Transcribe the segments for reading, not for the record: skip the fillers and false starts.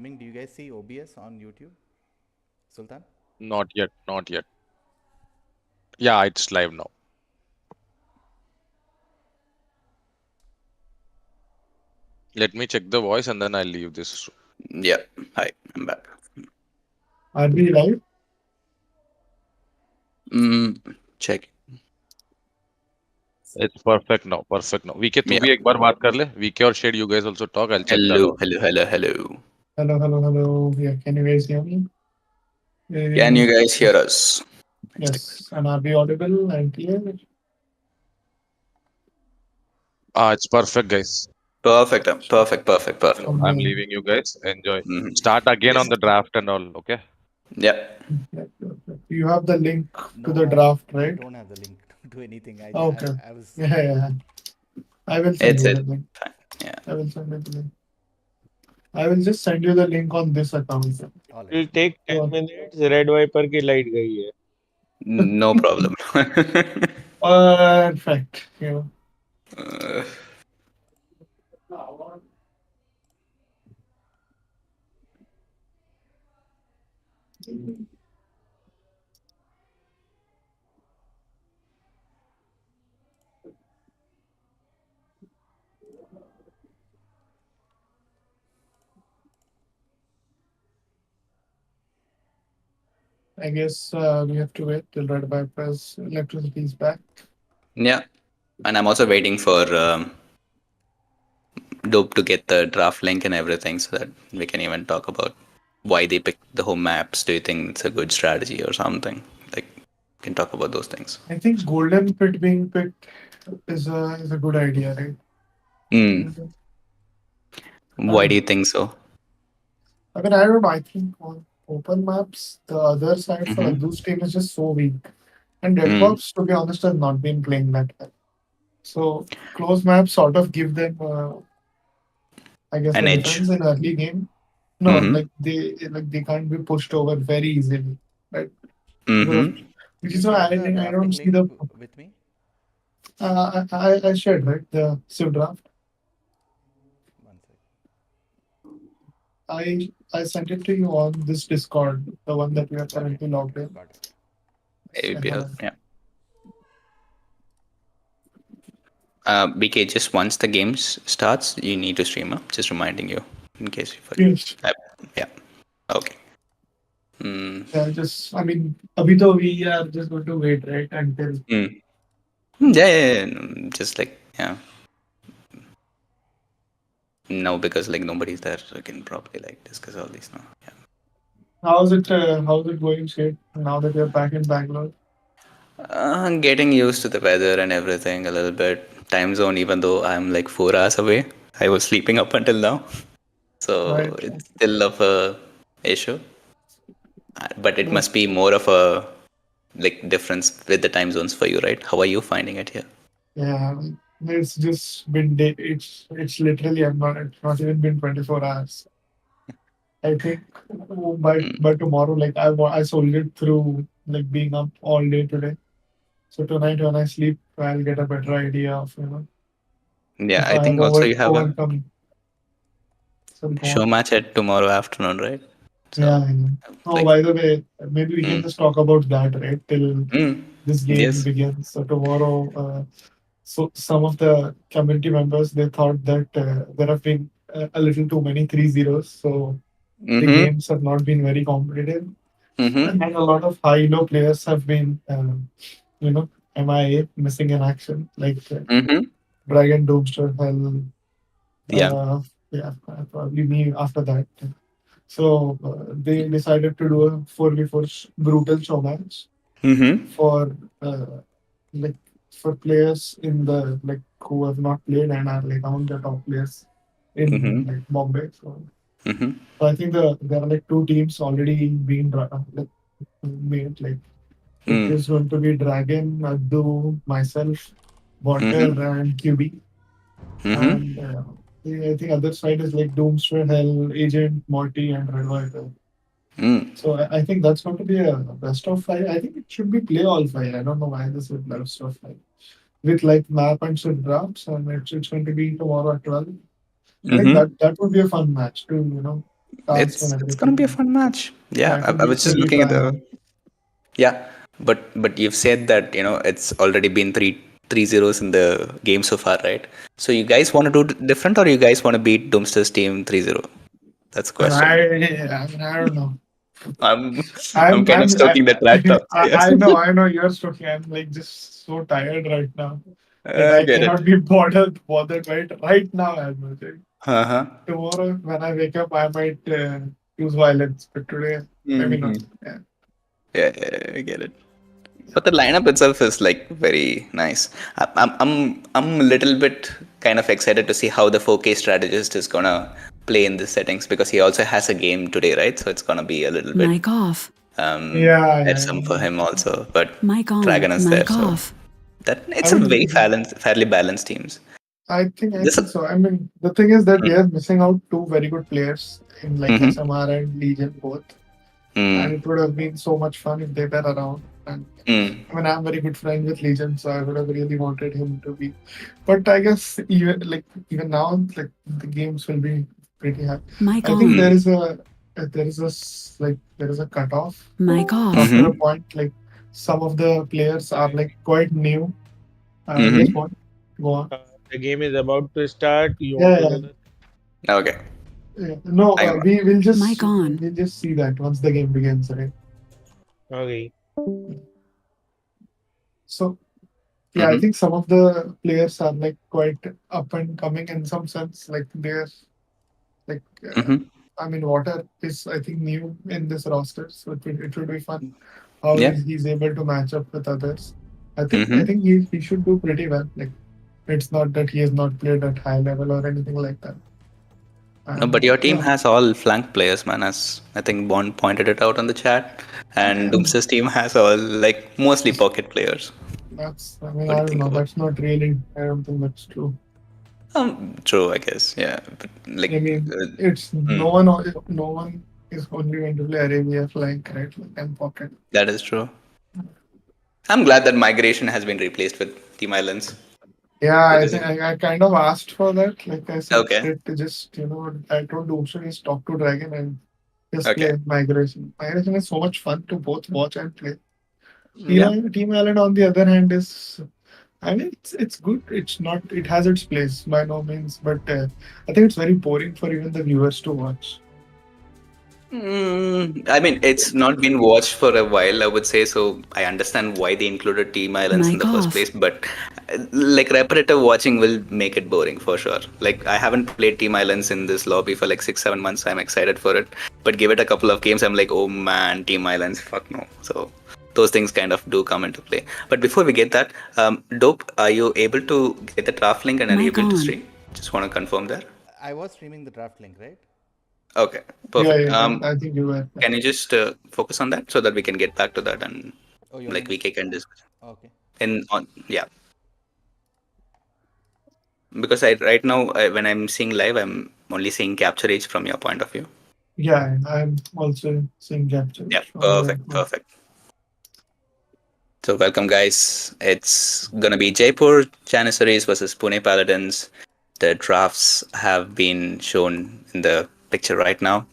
Do you guys see OBS on YouTube, Sultan? Not yet, not yet. Yeah, it's live now. Let me check the voice and then I'll leave this. Yeah. Hi, I'm back. Are we live? Mm, check. It's perfect now, perfect now. VK, तू Yeah. भी एक बार बात कर ले. VK or Shade, you guys also talk. I'll check that Hello, out. hello, hello, hello. Hello, hello, hello. Yeah, can you guys hear me? Can Uh, you guys hear us? Let's take this. yes, and are we audible and clear? Ah, it's perfect, guys. Perfect, perfect, perfect, perfect. So I'm Okay. leaving you guys. Enjoy. Mhm. Start again Yes. on the draft and all. Okay. Yeah. Yeah, yeah, yeah. You have the link to No, the I draft, I right? don't have the link to anything. Okay. I was Yeah, yeah, yeah. I will send It's you the it. link. Fine. Yeah. I will send you the link. I will just send you the link on this account. all right. It'll take 10 So, minutes. Red Viper की light गई है. No problem. perfect. Uh, I guess we have to wait till Red Bypass electricity is back. yeah. And I'm also waiting for Dope to get the draft link and everything so that we can even talk about why they picked the home maps. Do you think it's a good strategy or something? Like, we can talk about those things. I think Golden Pit being picked is a good idea, right? Hmm. Why do you Um, think so? I mean, I don't know. I think on open maps, the other side for Mm-hmm. Adu's team is just so weak. And Mm. Deadpops, to be honest, has not been playing that well. So close maps sort of give them, I guess, An the edge. defense in early game. No, Mm-hmm. like they can't be pushed over very easily, right? Because of, Mm-hmm. which Do is you why have the I don't drafting see link the. with me? I shared right the Civ draft. One sec. I sent it to you on this Discord, the one that we are Got it. currently logged in. Got it. AOEPL. Uh, Yeah. BK, just once the games starts, you need to stream up. Just reminding you in case you forget. yes. Yeah. Okay. Mm. I mean, abhi to we are just going to wait, right, until. Mm. Yeah, yeah, yeah. Just like, yeah. No, because like nobody's there, so we can probably like discuss all these now. Yeah. How's it going, Shade? Now that you're back in Bangalore, Getting used to the weather and everything a little bit. Time zone, even though I'm like 4 hours away, I was sleeping up until now, so right? it's still of a issue. But it Yeah, must be more of a like difference with the time zones for you, right? How are you finding it here? yeah. It's just been day. It's literally I'm not. It's not even been 24 hours. I think Mm. by tomorrow, like I soldiered through like being up all day today. So tonight when I sleep, I'll get a better idea of Yeah, if I I have think also you have a overcome some show point. match at tomorrow afternoon, right? So Yeah, I know. Oh, like, by the way, maybe we can mm, just talk about that, right? Till mm, this game yes, begins. So tomorrow, so some of the community members they thought that there have been a little too many 3 zeros, so the mm-hmm, games have not been very competitive, mm-hmm, and a lot of high-low players have been, MIA, missing in action, like mm-hmm, Dragon, Doomster, Hell, yeah, uh, yeah, probably me after that. So they decided to do a 4v4 brutal show match mm-hmm, for like for players in the like who have not played and are like among the top players in mm-hmm, like Bombay. mm-hmm, So I think there are like two teams already being like made. Like it mm, is going to be Dragon, Addu, myself, Water, mm-hmm, and QB. mm-hmm, And I think other side is like Doomster, Hell, Agent, Morty, and Red White. mm. So I think that's going to be a best of five. I think it should be play all five. I don't know why this is best of five with like map and shit drafts, and it's going to be tomorrow at 12. I think Mm-hmm. that would be a fun match too. Dance and It's gonna be a everything. fun match. Yeah, Yeah, it will I be was just pretty looking at fun. the yeah, but you've said that it's already been 3-0 in the game so far, right? So you guys want to do different, or you guys want to beat Doomster's team 3-0? That's the question. I don't know. I'm I'm I'm, kind of I'm, I, stoking the trash talks here. I know you're talking. I'm like just so tired right now that I I get it. cannot be bothered right now as much. Like, Uh-huh. tomorrow when I wake up, I might use violence, but today maybe not. Hmm. Yeah. Yeah, I get it. But the lineup itself is like very nice. I'm a little bit kind of excited to see how the 4K strategist is gonna play in the settings, because he also has a game today, right? So it's gonna be a little bit Mic off. Yeah. some for him also. But Mic on. Dragon is there, Mic so off. that I it's a very mean, fairly balanced teams. I This. think so. I mean, the thing is that we Mm, are missing out two very good players in like mm-hmm, SMR and Legion both, and mm, it would have been so much fun if they were around. And mm. I mean, I'm very good friend with Legion, so I would have really wanted him to be. But I guess even now, like the games will be pretty high. Mic I think on. there is a cutoff Mic off. after a Mm-hmm, point. Like some of the players are like quite new. Yes, mm-hmm. point. Go on. The game is about to start. You want Yeah, to yeah. know that? Okay. Yeah. No, Hang on. Mic on. we'll just see that once the game begins, right? Okay. So yeah, I Mm-hmm, think some of the players are like quite up and coming in some sense. Like they're like mm-hmm. I mean, Water is I think new in this roster, so it will be fun how Yeah. he's able to match up with others. I Mm-hmm. think he should do pretty well. Like it's not that he has not played at high level or anything like that. No, but And your team yeah, has all flank players, man. As I think Bond pointed it out on the chat, and yeah, Doomster's team has all like mostly pocket players. that's I mean What do I you don't think know. about? That's not really. I don't think that's true. True, I guess. Yeah, but like, I mean, uh, it's hmm, no one is only going to play Arabia flank, right? Like and pocket. that is true. I'm glad that migration has been replaced with Team Islands, Yeah, I because think I kind of asked for that. Like I said, okay, to just I told Doomsday just talk to Dragon and just okay, play migration. Migration is so much fun to both watch and play. yeah. Team Island on the other hand is I mean it's good. It's not it has its place by no means, but I think it's very boring for even the viewers to watch. I mean, it's not been watched for a while, I would say, so I understand why they included Team Islands in Mic the first off. place, but like repetitive watching will make it boring for sure. Like, I haven't played Team Islands in this lobby for like 6, 7 months. I'm excited for it, but give it a couple of games, I'm like, oh man, Team Islands, fuck no. So those things kind of do come into play. But before we get that, Dope, are you able to get the draft link and are you Mic able to on. stream? Just want to confirm there. I was streaming the draft link, right? Okay, Yeah, perfect. I think you were. Can you just focus on that so that we can get back to that and Oh, you want me like to? we can discuss Okay. in on yeah, because I right now when I'm seeing live I'm only seeing capture age from your point of view. Yeah, I'm also seeing capture Yeah, from your perfect, perfect. So welcome guys. It's gonna be Jaipur Janniseries versus Pune Paladins. The drafts have been shown in the picture right now.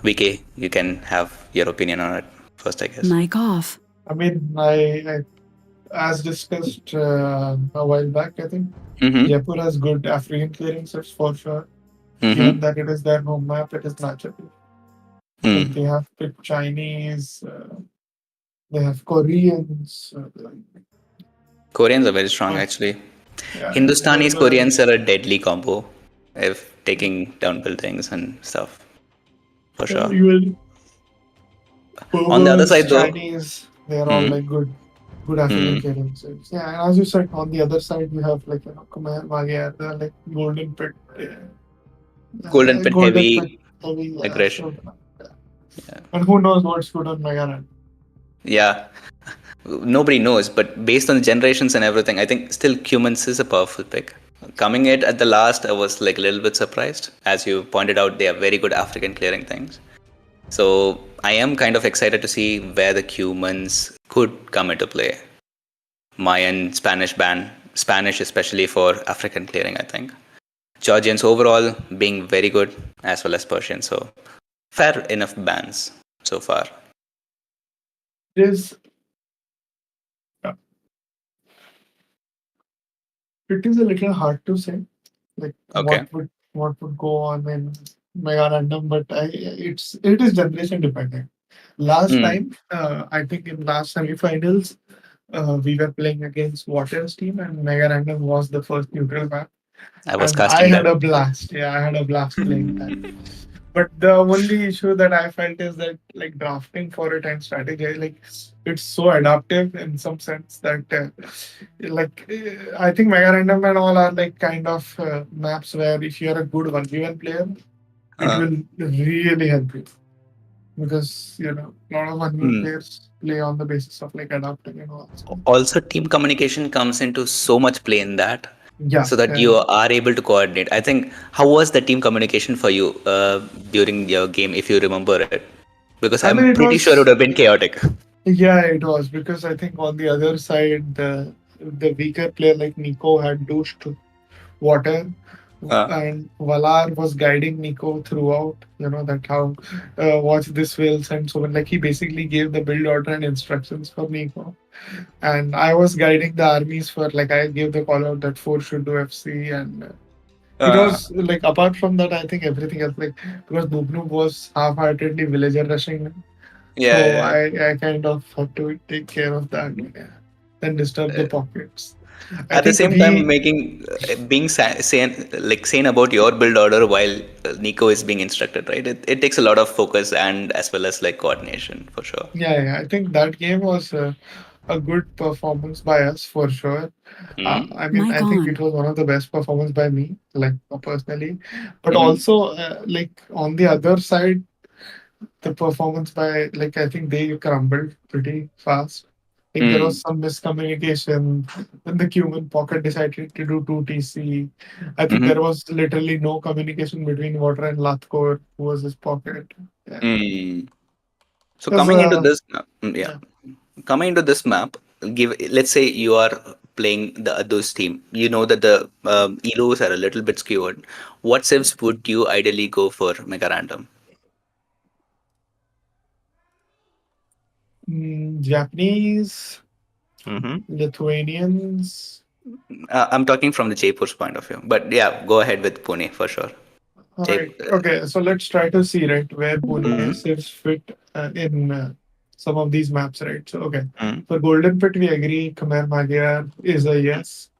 VK, you can have your opinion on it first, I guess. Mic off. I mean, I as discussed a while back, I think Mm-hmm. Jaipur has good African clearances for sure. Given Mm-hmm. that it is their home map, it is matchable. Like Mm. they have picked Chinese, they have Koreans. Koreans are very strong Uh, actually. yeah, Hindustanis, Bowler. Koreans are a deadly combo if taking down buildings and stuff, for sure. You will On the other Bowlers, side, though, Chinese. They are all hmm, like good African hmm, clearances. Yeah, and as you said, on the other side you have like Khmer, Magyar, they're like Golden Pit. Golden Pit Golden Pit heavy heavy, yeah. So, aggression. yeah. And who knows what's good on Megana? Yeah, nobody knows, but based on the generations and everything, I think still Cumans is a powerful pick. Coming it at the last, I was like a little bit surprised. As you pointed out, they are very good African clearing things. So I am kind of excited to see where the Cumans could come into play. Mayan, Spanish especially for African clearing, I think. Georgians overall being very good as well as Persian. So fair enough bans so far. It is uh, it is a little hard to say like Okay. what would go on in Mega Random, but it is generation dependent. Last Mm, time, I think in last semifinals, we were playing against Water's team, and Mega Random was the first neutral map, I was and I casting had that. a blast. Yeah, I had a blast playing that. But the only issue that I felt is that like drafting for it and strategy, like it's so adaptive in some sense that I think Mega Random and all are like kind of maps where if you're a good 1v1 player, it Uh, will really help you because a lot of 1v1 mm. players play on the basis of like adapting and all. So, Also, team communication comes into so much play in that, yeah, so that you are able to coordinate. I think, how was the team communication for you during your game, if you remember it? Because I I'm mean it pretty sure it would was have been chaotic. yeah, it was because I think on the other side the weaker player like Nico had douched water Uh, and Valar was guiding Nico throughout, that how watch this wills and so on. Like he basically gave the build order and instructions for Nico. And I was guiding the armies for like I gave the call out that four should do FC and it uh, was like apart from that I think everything else like because Noob Noob was half-heartedly villager rushing him. So yeah, I kind of had to take care of that. Yeah. Then disturb the yeah. pockets. I At the think same time, we making being sane about your build order while Nico is being instructed, right? It takes a lot of focus and as well as like coordination for sure. yeah, I think that game was a good performance by us for sure. Mm-hmm. I mean, I think it was one of the best performance by me, like personally. But Mm-hmm. also, like on the other side, the performance by like I think they crumbled pretty fast. Like there was Mm. some miscommunication when the Cuban pocket decided to do 2TC. I think there Mm-hmm. was literally no communication between Water and Latkor, who was his pocket. Yeah. Mm. So Because, coming into this, yeah, yeah. coming into this map, give let's say you are playing the Adus team. You know that the elos are a little bit skewed. What civs would you ideally go for Mega Random? Japanese, Mm-hmm. Lithuanians. I'm talking from the Jaipur's point of view, but yeah, go ahead with Pune for sure. All right. Jaipur. Okay. So let's try to see right where Pune Mm-hmm. sits fit in some of these maps, right? So okay. Mm, For Golden Pit, we agree. Khmer Magyar is a yes.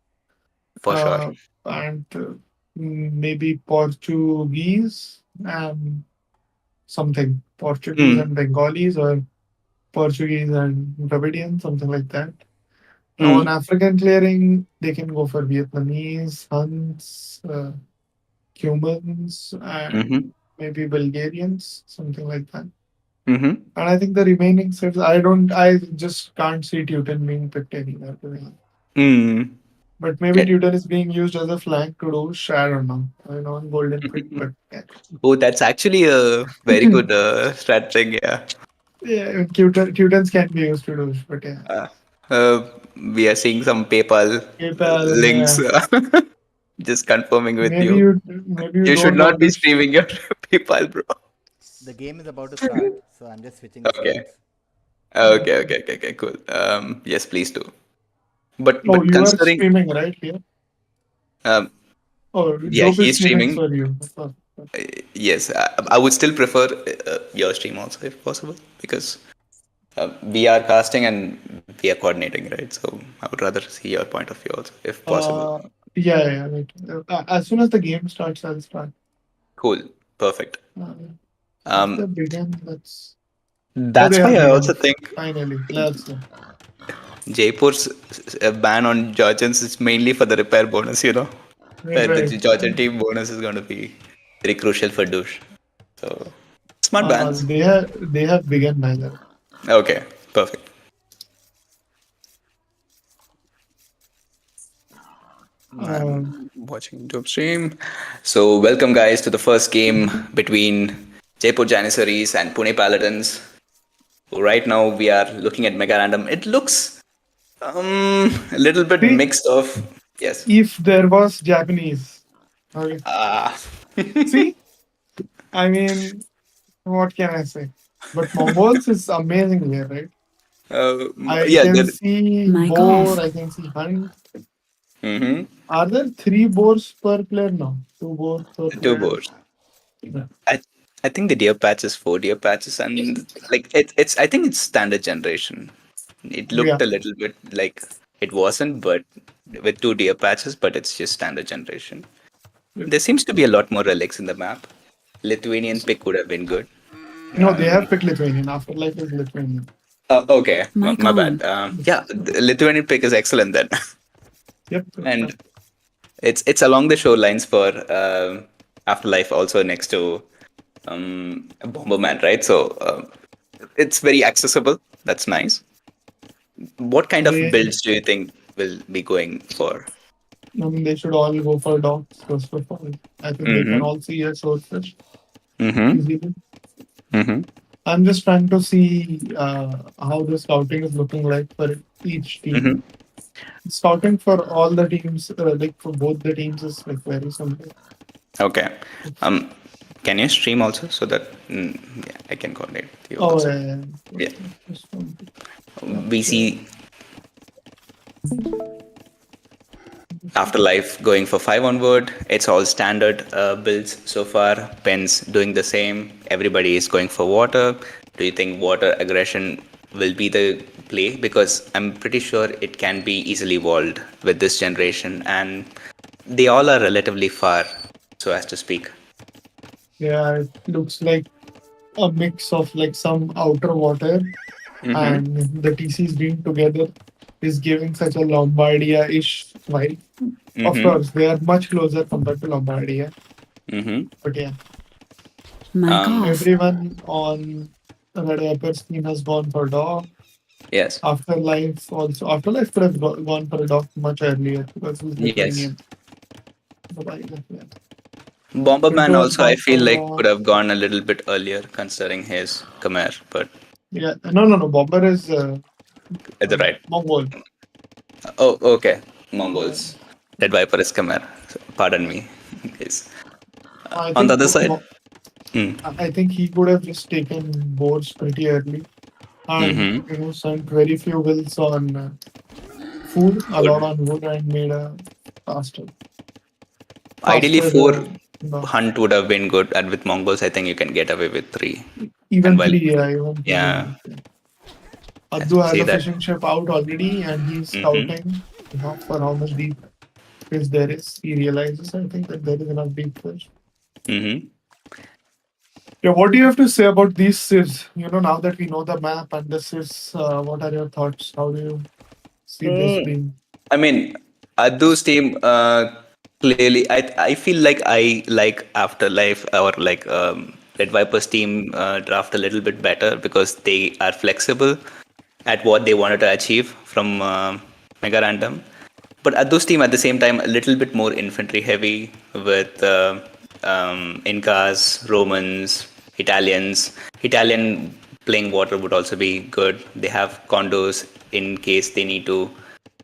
for sure. And maybe Portuguese and something. Portuguese Mm, and Bengalis or Portuguese and Dravidian, something like that. Now on mm, African clearing, they can go for Vietnamese, Huns, Cubans, and mm-hmm, maybe Bulgarians, something like that. mm-hmm. And I think the remaining sets, I just can't see Teuton being picked anywhere. To be honest. Mm. But maybe Yeah. Teuton is being used as a flank to do, I don't know. I know in Golden Pit, but yeah. Oh, that's actually a very good strat thing. Yeah. Yeah, Teutons can be used to do, but yeah. Uh, we are seeing some PayPal PayPal, links. yeah. Just confirming with Maybe you. you You should don't know not be this. streaming your PayPal, bro. The game is about to start, so I'm just switching the Okay. screens. Okay. Cool. Yes, please do. Oh, But you are considering, streaming right here. um, Oh, yeah, Dope is he's streaming streaming. for you. Oh, Yes, I would still prefer your stream also if possible because we are casting and we are coordinating, right? So I would rather see your point of view also if possible. yeah. Right. As soon as the game starts, I'll start. Cool, perfect. Uh, if they Um, begin, let's. Oh, they that's why have I begun. also think Finally, let's go. Jaipur's ban on Georgians is mainly for the repair bonus, you know, where the Right. Georgian team bonus is going to be very crucial for douche. So smart bans. They have begun neither. Okay, perfect. Um, I'm watching YouTube stream. So welcome guys to the first game between Jaipur Janniseries and Pune Paladins. Right now we are looking at Mega Random. It looks a little bit see, mixed of yes. if there was Japanese, okay. Ah. See, I mean, What can I say? But Mongols is amazing here, right? I Yeah, can there. see My boar, God. I can see hunt. Mm-hmm. Are there three boars per player now? Two boars per Two player. boards. Yeah. I I think the deer patch is four deer patches, and like it's I think it's standard generation. It Yeah. looked a little bit like it wasn't, but with two deer patches, but it's just standard generation. There seems to be a lot more relics in the map. Lithuanian pick would have been good. No, they Um, have picked Lithuanian. Afterlife is Lithuanian. okay, My my bad. God. Yeah, the Lithuanian pick is excellent then, Yep. and it's along the shorelines for Afterlife, also next to Bomberman, right? So it's very accessible. That's nice. What kind of They, builds do you think will be going for? I mean, they should all go for dogs first of all. I think they can Mm-hmm. all see a swordfish Mm-hmm. easily. Mm-hmm. I'm just trying to see how the scouting is looking like for each team. Mm-hmm. Scouting for all the teams, like for both the teams, is like very simple. Okay. Um, can you stream also so that yeah, I can coordinate with you Oh, also? yeah, yeah. Yeah. Just want to We capture. see Afterlife going for 5 onward. It's all standard builds so far. Pens doing the same. Everybody is going for water. Do you think water aggression will be the play? Because I'm pretty sure it can be easily walled with this generation, and they all are relatively far, so as to speak. Yeah, it looks like a mix of like some outer water Mm-hmm. and the TCs being together is giving such a Lombardia-ish vibe. Of Mm-hmm. course, they are much closer compared to Lombardia, Mm-hmm. but yeah, My Um, God. everyone on Red Viper's team has gone for dog. yes. Afterlife also. Afterlife could have gone for a dog much earlier because he's Yes. Lithuanian. But yeah. Bomberman Pinto has also, I gone feel for like dog. could have gone a little bit earlier considering his Khmer, but Yeah, no. Bomber is at the right. Mongol. Oh, okay. Yeah. Mongols. Red Viper is Khmer. So, pardon me. Guys. I On the think other side. Mm. I think he could have just taken boards pretty early and Mm-hmm. sent very few wills on food, a lot Would on wood, and made a faster, ideally faster. four No, hunt would have been good, and with Mongols, I think you can get away with three. And even while three, yeah, even three. yeah, as Addu we has say a that. fishing ship out already, and he's Mm-hmm. scouting for how much deep fish there is. He realizes, I think, that there is enough deep fish. Mm-hmm. Yeah, what do you have to say about these sieves? Now that we know the map and the sieves, what are your thoughts? How do you see this Mm. being? I mean, Addu's team clearly. I feel like I like Afterlife or like Red Viper's team draft a little bit better because they are flexible at what they wanted to achieve from Mega Random. But Addu's team at the same time a little bit more infantry heavy with Incas, Romans, Italians. Italian playing water would also be good. They have condos in case they need to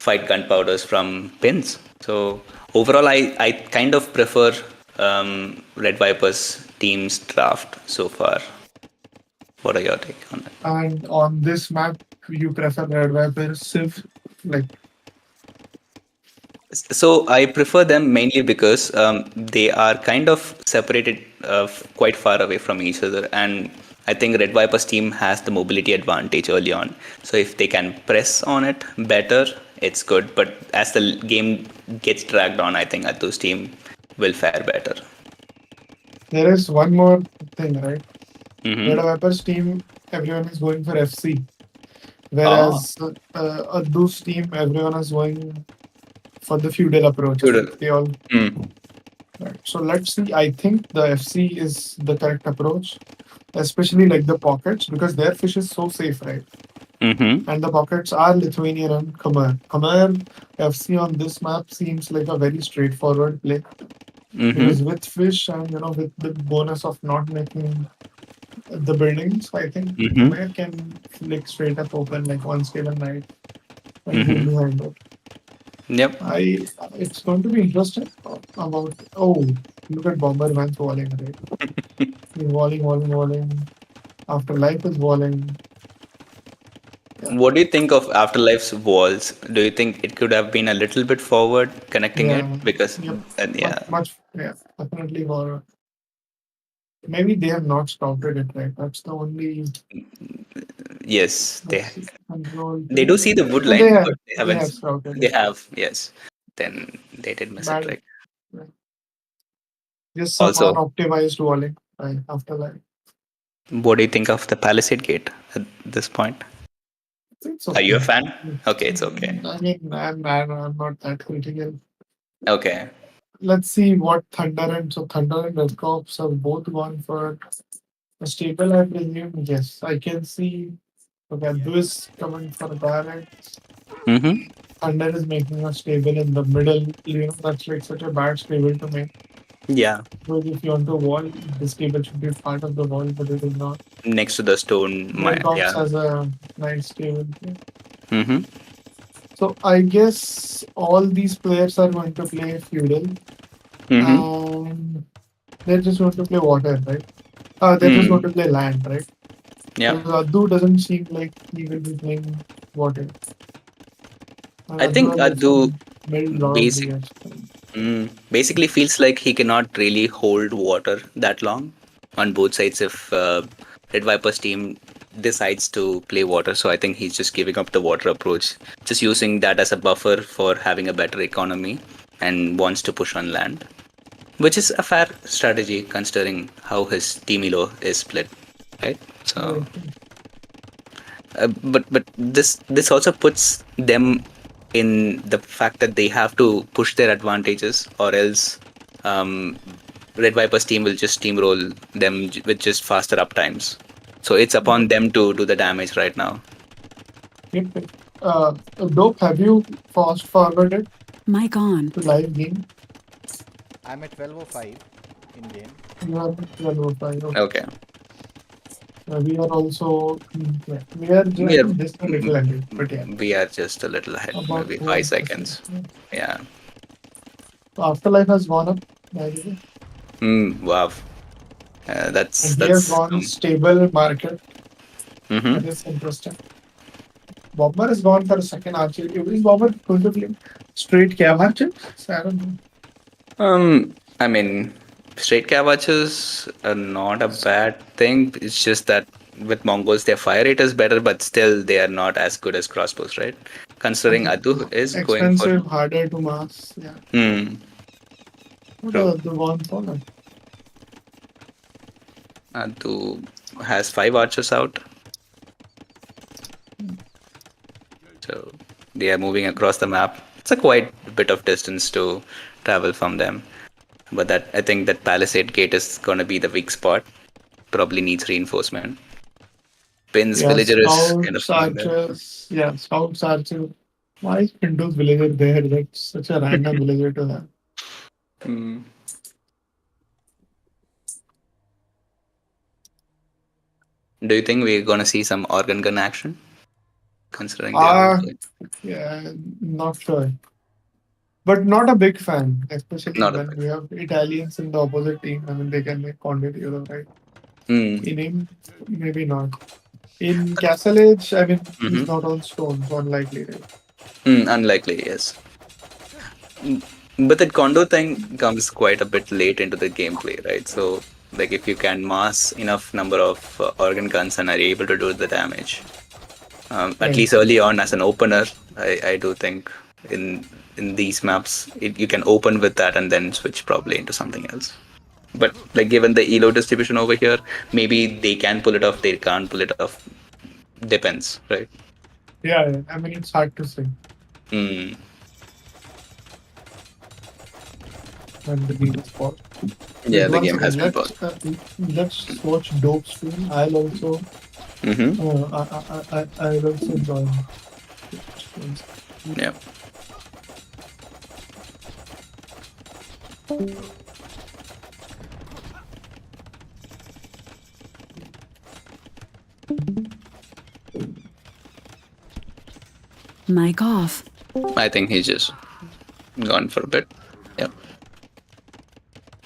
fight gunpowders from pins. So overall, I kind of prefer Red Viper's team's draft so far. What are your take on that? And on this map, you prefer Red Viper Civ? Like, So I prefer them mainly because they are kind of separated quite far away from each other, and I think Red Viper's team has the mobility advantage early on. So if they can press on it better, it's good. But as the game gets dragged on, I think Attu's team will fare better. there is one more thing, right? Red Mm-hmm. Viper's team, everyone is going for FC, Ah, whereas Addu's team, everyone is going for the feudal approach, right? good. They all. Mm. Right. So let's see. I think the FC is the correct approach, especially like the pockets, because their fish is so safe, right? Mm-hmm. And the pockets are Lithuanian and Khmer. Khmer FC on this map seems like a very straightforward play because Mm-hmm. with fish and with the bonus of not making the buildings, I think Mm-hmm. Khmer can like straight up open like one stable night and be Mm-hmm. behind it. Yep. It's going to be interesting about look at Bomberman's walling, right? He's walling. Afterlife is walling. What do you think of Afterlife's walls? Do you think it could have been a little bit forward connecting it? Yeah. Because, Yep. yeah, Much. Yeah. Definitely horror. Maybe they have not scouted it right. That's the only yes, control. they do see the wood And they line, have. but they They haven't. have scouted They it. have, yes. Then they did miss it, Bad. right? Just some Also, unoptimized walling. Right. Afterlife. what do you think of the Palisade Gate at this point? It's Are you a okay. fan? Okay, it's okay. I mean, I'm not that critical. Okay. Let's see what Thunder and Red Corps have both gone for a stable, I presume. Yes, I can see. Okay, this coming for direct. Mm-hmm. Thunder is making a stable in the middle. That's like such a bad stable to make. Yeah. Because if you want to wall, this cable should be part of the wall, but it is not. Next to the stone. Red Corps Yeah. has a nice stable. Mm-hmm. So I guess all these players are going to play feudal, Mm-hmm. and they're just going to play water, right? They're just going to play land, right? Yeah. Because Addu doesn't seem like he will be playing water. I think Has Addu built a lot of basic, BS. basically feels like he cannot really hold water that long on both sides if Red Viper's team decides to play water. So I think he's just giving up the water approach, just using that as a buffer for having a better economy and wants to push on land, which is a fair strategy considering how his team elo is split, right? So, but this also puts them in the fact that they have to push their advantages, or else Red Viper's team will just steamroll them with just faster uptimes. So it's upon them to do the damage right now. Yep. Dope, have you fast forwarded Mic on. to live game? I'm at 12:05 in game. You are 12:05. Okay. We are also we are just a little ahead, but yeah. We are just a little ahead, About maybe 4%. 5 seconds. Yeah. So Afterlife has gone up, by the way. Wow. That's And he has gone stable market. Mm-hmm. That is interesting. Bomber has gone for a second archer. Is Bomber going to play straight cav archer? I don't know. I mean, straight cav archers are not a bad thing. It's just that with Mongols, their fire rate is better, but still they are not as good as crossbows, right? Considering Adu is going for Expensive, harder to mass. Yeah. What True. are the one for? Adu has 5 archers out. So they are moving across the map. It's a quite bit of distance to travel from them. But that I think that Palisade Gate is going to be the weak spot. Probably needs reinforcement. Pin's villager is kind of archers. Yeah, scouts, archers. Why is Pinto's villager there? That's such a random villager to have. Do you think we're going to see some organ gun action? Considering yeah, not sure. But not a big fan, especially when we have Italians in the opposite team. I mean, they can make quantity, right? In him, maybe not. In Castle Age, I mean, he's not on stone, so unlikely, right? Unlikely, yes. But that condo thing comes quite a bit late into the gameplay, right? So, like, if you can mass enough number of organ guns and are able to do the damage, at least early on as an opener, I do think in these maps you can open with that and then switch probably into something else. But like given the elo distribution over here, maybe they can pull it off, they can't pull it off. Depends, right? Yeah, I mean, it's hard to say. Mm. When the game is paused. Yeah, the game has been paused. Let's watch Dope stream. I'll also. I'll also join. Yeah. Mic off. I think he's just gone for a bit. Yep.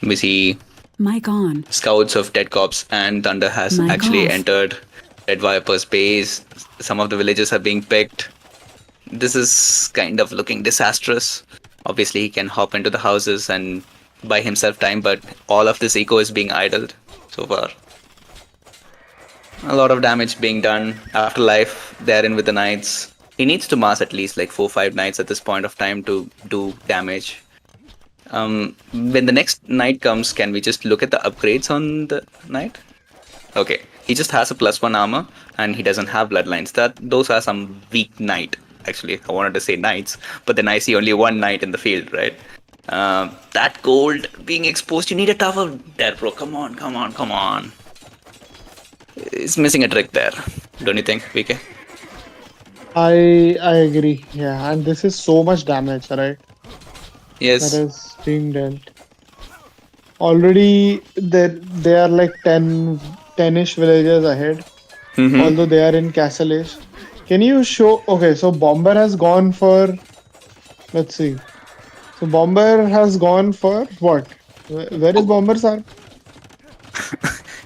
We see Mic on. scouts of Dead Corps and Thunder has Mic actually off. entered Red Viper's base. Some of the villages are being picked. This is kind of looking disastrous. Obviously, he can hop into the houses and buy himself time, but all of this eco is being idled so far. A lot of damage being done. Afterlife, they're in with the knights. He needs to mass at least like 4-5 knights at this point of time to do damage. When the next knight comes, can we just look at the upgrades on the knight? Okay, he just has a +1 armor and he doesn't have bloodlines. Those are some weak knight. Actually, I wanted to say knights, but then I see only one knight in the field, right? That gold being exposed, you need a tower there, bro. Come on. It's missing a trick there, don't you think, VK? I agree. Yeah, and this is so much damage, right? That Yes. is being dealt. Already they are like 10-ish villages ahead, Mhm. although they are in Castle Age. Can you show? Okay, so Bomber has gone for. Let's see. So Bomber has gone for what? Where is Bomber's arm?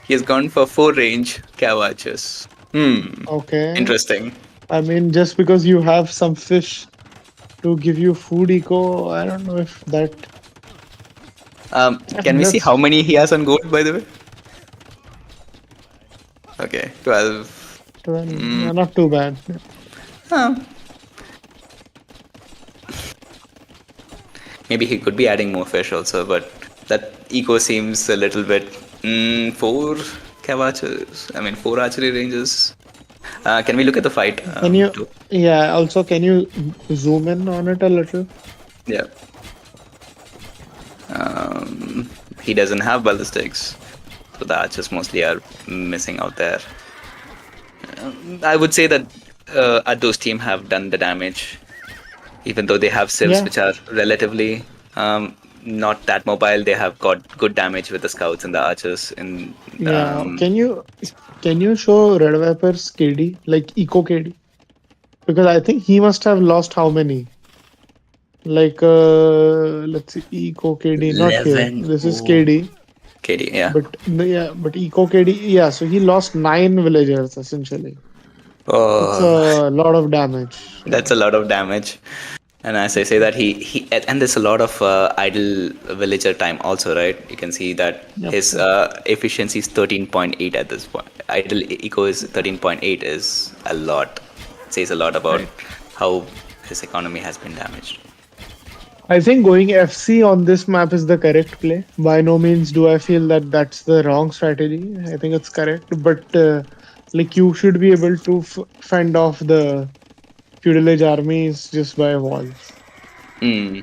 He has gone for 4 range Cavachers. Okay. Interesting. I mean, just because you have some fish to give you food eco, I don't know if that. Can we see That's how many he has on gold, by the way? Okay, 12. 12. Yeah, not too bad. Maybe he could be adding more fish also, but that eco seems a little bit. 4 Cavachers. I mean, 4 archery ranges. Can we look at the fight? Can you? Too? Yeah. Also, can you zoom in on it a little? Yeah. He doesn't have ballistics, so the archers mostly are missing out there. I would say that Addo's team have done the damage, even though they have civs Yeah. which are relatively not that mobile. They have got good damage with the scouts and the archers. In Yeah. Can you show Red Viper's KD, like Eco KD? Because I think he must have lost how many? Like let's see, Eco KD, not here. 11. This is Oh. KD, KD, yeah. but Eco KD, yeah. So he lost 9 villagers essentially. It's Oh, a lot of damage. that's a lot of damage. And as I say that he and there's a lot of idle villager time also, right? You can see that Yep. his efficiency is 13.8 at this point. Idle eco is 13.8 is a lot. Says a lot about how his economy has been damaged. I think going FC on this map is the correct play. By no means do I feel that that's the wrong strategy. I think it's correct, but like you should be able to fend off the feudal age armies just by walls. Hmm.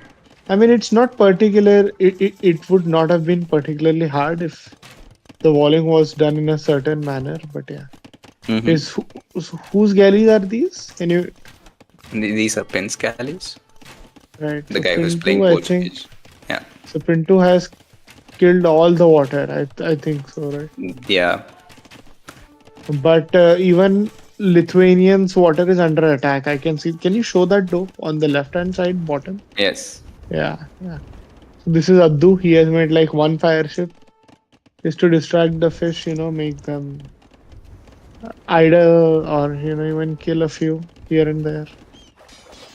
I mean, it's not particular. It would not have been particularly hard if the walling was done in a certain manner. But yeah, whose galleys are these? Can you These are Pin Scallies. right? The So guy who's Pinto, playing I Portuguese. think Yeah. so. Pinto has killed all the water. I think so, right? Yeah. But even Lithuanians' water is under attack. I can see. Can you show that though on the left-hand side bottom? Yes. Yeah. So this is Abdu. He has made like one fire ship just to distract the fish. Make them idle or even kill a few here and there.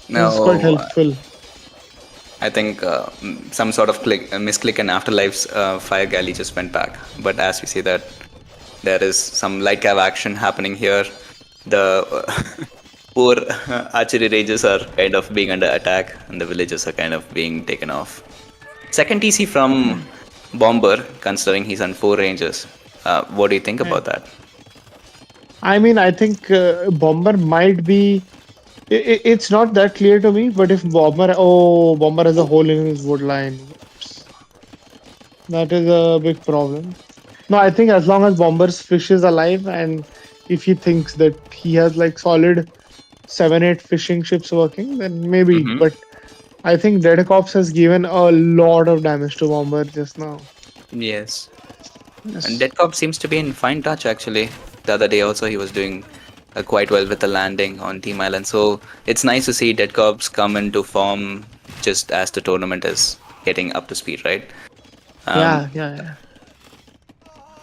This is quite No, helpful. I think some sort of misclick and Afterlife's fire galley just went back. But as we see that there is some light cav action happening here, the poor archery ranges are kind of being under attack and the villages are kind of being taken off. Second TC from Bomber, considering he's on 4 ranges. What do you think about that? I mean, I think Bomber might be. It's not that clear to me, but if Bomber has a hole in his wood line, that is a big problem. No, I think as long as Bomber's fish is alive and if he thinks that he has like solid 7-8 fishing ships working, then maybe. Mhm. But I think Dead Corps has given a lot of damage to Bomber just now. Yes. And Dead Cop seems to be in fine touch actually. The other day also he was doing quite well with the landing on Team Island. So it's nice to see Dead Cops come into form just as the tournament is getting up to speed, right? Yeah.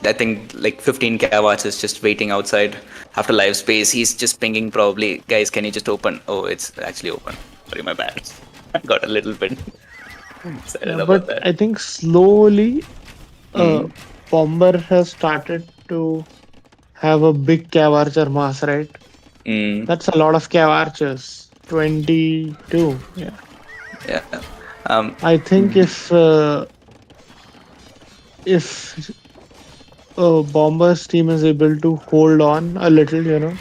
I think like 15 Kavach is just waiting outside after live space. He's just pinging probably, guys, can you just open? Oh, it's actually open. Sorry, my bad. I got a little bit excited Yeah, about but that. I think slowly, uh, Mm. Bomber has started to have a big Cav Archer mass, right? Mm. That's a lot of Cav Archers. 22. Yeah. Yeah. I think if Bomber's team is able to hold on a little, and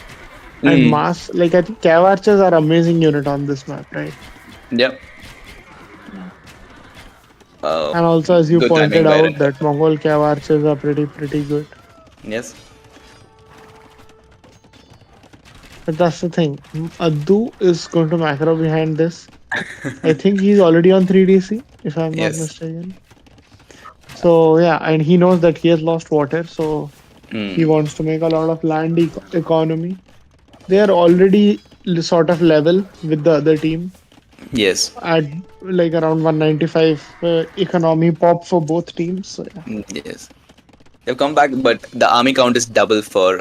Mm. mass, like I think Cav Archers are amazing unit on this map, right? Yep. And also, as you Good pointed timing by out, Red. that Mongol Cav Archers are pretty good. Yes. But that's the thing. Addu is going to macro behind this. I think he's already on 3DC, if I'm not Yes. mistaken. So yeah, and he knows that he has lost water, so he Mm. wants to make a lot of land economy. They are already sort of level with the other team Yes. at like around 195 economy pop for both teams. So yeah. Yes. They've come back, but the army count is double for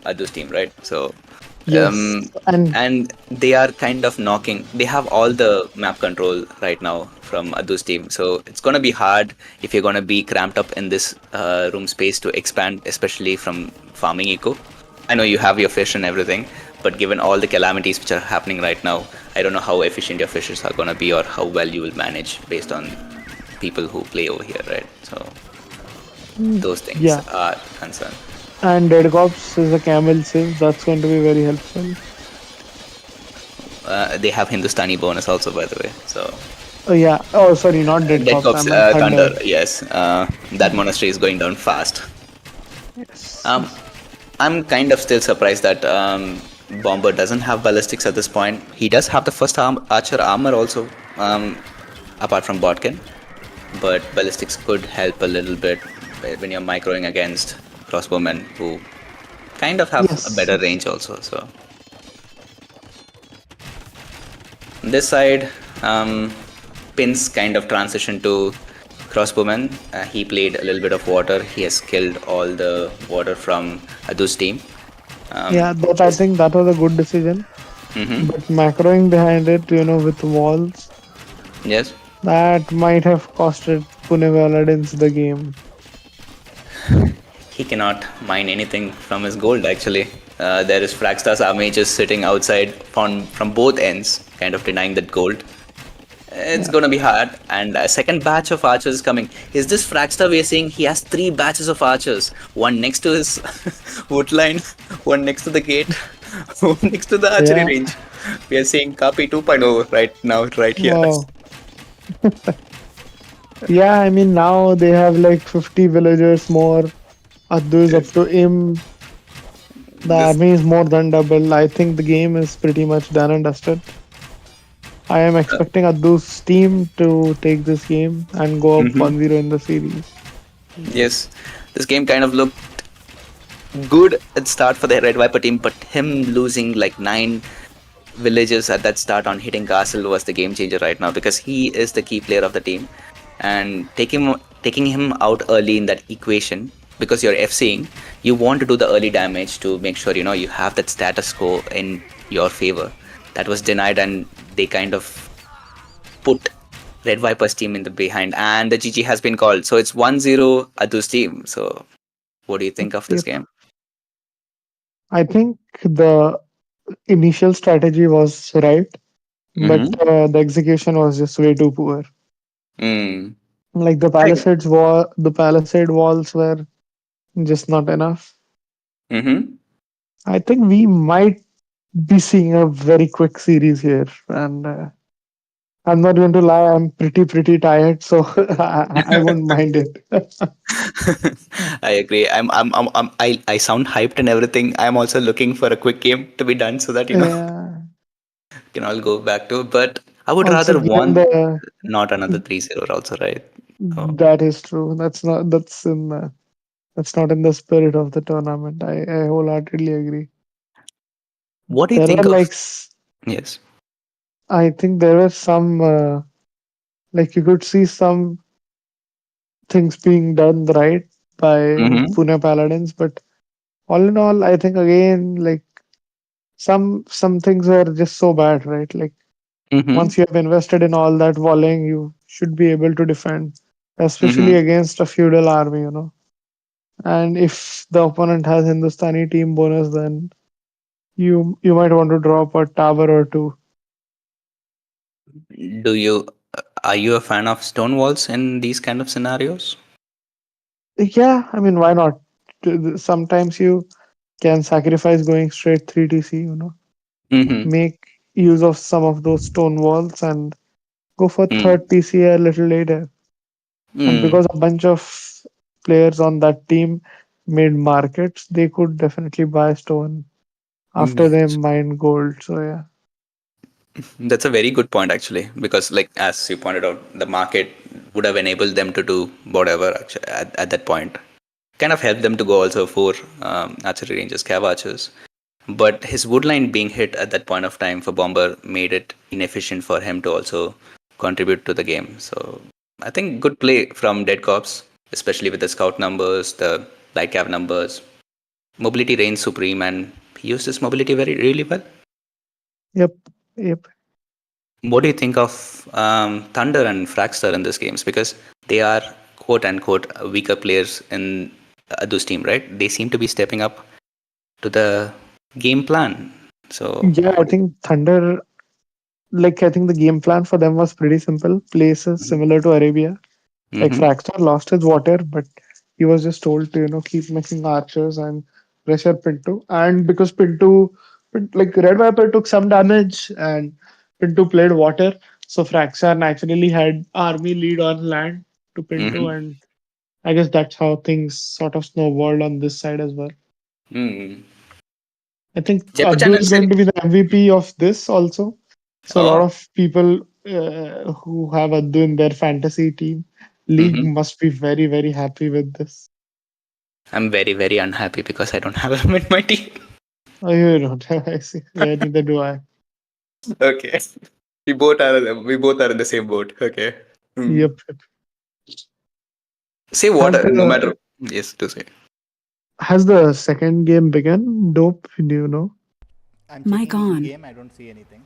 Adu's team, right? So, Yes, and and they are kind of knocking. They have all the map control right now from Adu's team. So it's gonna be hard if you're gonna be cramped up in this room space to expand, especially from farming eco. I know you have your fish and everything, but given all the calamities which are happening right now, I don't know how efficient your fishes are gonna be or how well you will manage based on people who play over here, right? So those things yeah, are concerned. and Dead Cops is a camel save. That's going to be very helpful. They have Hindustani bonus also, by the way. So Oh yeah. Oh sorry, not Dead Dead Cops. I Cops meant Thunder, Thunder. yes. That monastery is going down fast. Yes. Um, I'm kind of still surprised that Bomber doesn't have ballistics at this point. He does have the first archer armor also, apart from Botkin, but ballistics could help a little bit when you're microing against crossbowmen who kind of have a Yes. better range also. So this side, Pin's kind of transition to crossbowman. He played a little bit of water. He has killed all the water from Adu's team. Yeah, that I Just think that was a good decision. mm-hmm. But macroing behind it, with walls, Yes. that might have costed Pune Paladins the game. He cannot mine anything from his gold actually. There is Fragstar's army just sitting outside from both ends, kind of denying that gold. It's Yeah. gonna be hard, and a second batch of archers is coming. Is this Fragstar we are seeing? He has 3 batches of archers. One next to his wood line, one next to the gate, one next to the archery Yeah. range. We are seeing Copy 2.0 right now, right here. Wow. Yeah, I mean now they have like 50 villagers more. Addu is up Yes. to him. The This army is more than double. I think the game is pretty much done and dusted. I am expecting Addu's team to take this game and go up mhm. 1-0 in the series. Yes, this game kind of looked good at start for the Red Viper team, but him losing like 9 villages at that start on hitting Castle was the game changer right now because he is the key player of the team, and taking him out early in that equation because you're FCing, you want to do the early damage to make sure you have that status quo in your favor. That was denied, and they kind of put Red Viper's team in the behind, and the GG has been called. So it's 1-0 Adu's team. So what do you think of this Yep. game? I think the initial strategy was right, but Mm-hmm. the execution was just way too poor. Mm. Like the palisade walls were just not enough. Mm-hmm. I think we might be seeing a very quick series here, and I'm not going to lie, I'm pretty tired, so I won't mind it. I agree. I sound hyped and everything. I'm also looking for a quick game to be done so that Yeah. we can all go back to. But I would Also, rather given one, the not another 3-0 also, right? Oh. that is true. That's not in the spirit of the tournament. I wholeheartedly agree. What do you There were think of? like Yes. I think there were some like you could see some things being done right, by Mm-hmm. Pune Paladins. But all in all, I think again, like some things are just so bad, right? Like Mm-hmm. once you have invested in all that volleying, you should be able to defend, especially Mm-hmm. against a feudal army, you know. And if the opponent has Hindustani team bonus, then you might want to drop a tower or two. Do you are you a fan of stone walls in these kind of scenarios? Yeah, I mean, why not? Sometimes you can sacrifice going straight 3 TC, you know, Mm-hmm. make use of some of those stone walls and go for Mm. third TC a little later. And Mm. because a bunch of players on that team made markets, they could definitely buy stone after they Yes. mine gold. So yeah. That's a very good point actually, because like as you pointed out, the market would have enabled them to do whatever actually at that point. Kind of helped them to go also for archery ranges, cav archers. But his woodline being hit at that point of time for Bomber made it inefficient for him to also contribute to the game. So I think good play from Dead Cops, especially with the scout numbers, the light cav numbers. Mobility reigns supreme, and he used his mobility very really well. Yep. Yep. What do you think of Thunder and Fraxter in these games? Because they are quote unquote weaker players in Adu's team, right? They seem to be stepping up to the game plan. So, Yeah, I what do think Thunder, like, I think the game plan for them was pretty simple. Places you think? similar to Arabia. Like Mm-hmm. Fraxter lost his water, but he was just told to, you know, keep making archers and pressure Pinto. And because like Red Viper took some damage and Pinto played water, so Fraxter naturally had army lead on land to Pinto, Mm-hmm. and I guess that's how things sort of snowballed on this side as well. Mm-hmm. I think Jaipur Abdul is Janniseries. going to be the MVP of this also. So a lot Oh, of people who have Abdul in their fantasy team league mm-hmm. must be very, very happy with this. I'm very, very unhappy because I don't have him in my team. Oh, you don't. I see. Yeah, neither do I. Okay. We both are in the same boat. Okay. Mm. Yep. Yep. Say what, Have no the matter. Yes, to say. has the second game begun? Dope. Do you know? I'm Mic checking in on. game. I don't see anything.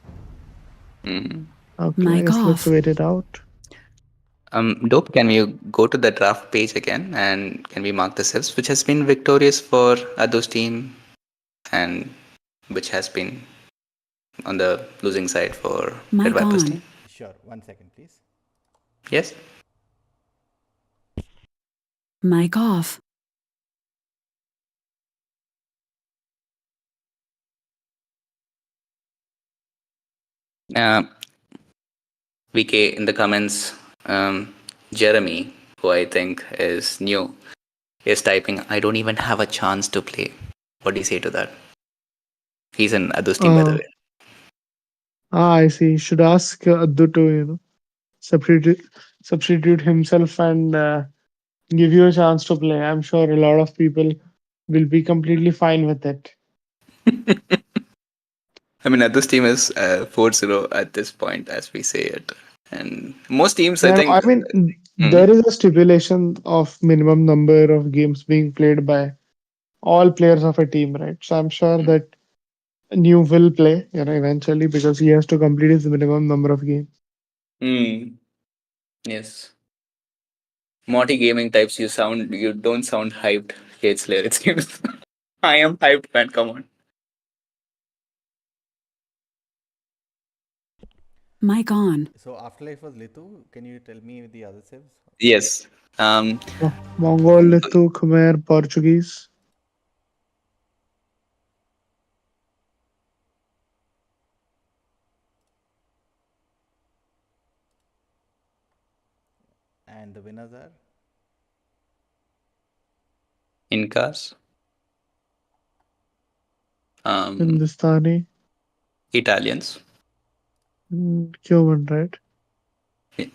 Mm. Okay, I Mic guess let's off. wait it out. Dope, can we go to the draft page again and can we mark the cells which has been victorious for Ado's team and which has been on the losing side for Red Mic Vipers on. team? Sure. 1 second, please. Yes. Mic off. Uh, VK in the comments, Jeremy, who I think is new, is typing, I don't even have a chance to play. What do you say to that? He's in Ado's team, by the Uh, way. I see. Should ask Addu to, you know, substitute himself and give you a chance to play. I'm sure a lot of people will be completely fine with it. I mean, Ado's team is 4-0 at this point, as we say it. And most teams, I Yeah, no, think. I mean, Mhm. there is a stipulation of minimum number of games being played by all players of a team, right? So I'm sure that New will play, you know, eventually because he has to complete his minimum number of games. Mm, yes. Morty gaming types, you don't sound hyped, Kate Slayer. It seems I am hyped, man. Come on. Mic on. So Afterlife was Litu. Can you tell me the other civs? Yes. Um, Mongol, Lithu, Khmer, Portuguese. And the winners are Incas, um, Hindustani, Italians. Cuban, right? Yeah.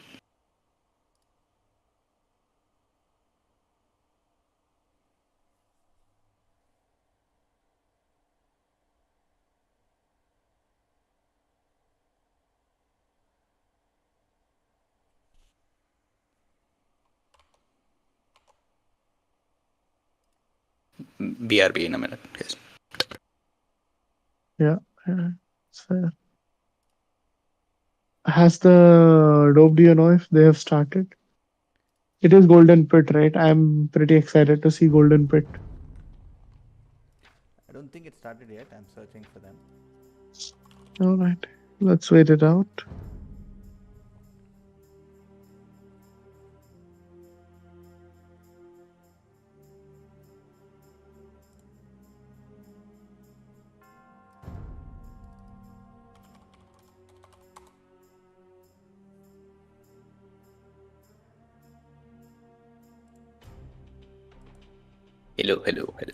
BRB in a minute. Yes. Yeah, it's fair. Has the dope, do you know if they have started? It is Golden Pit, right? I'm pretty excited to see Golden Pit. I don't think it started yet. I'm searching for them. All right, let's wait it out. Hello, hello, hello.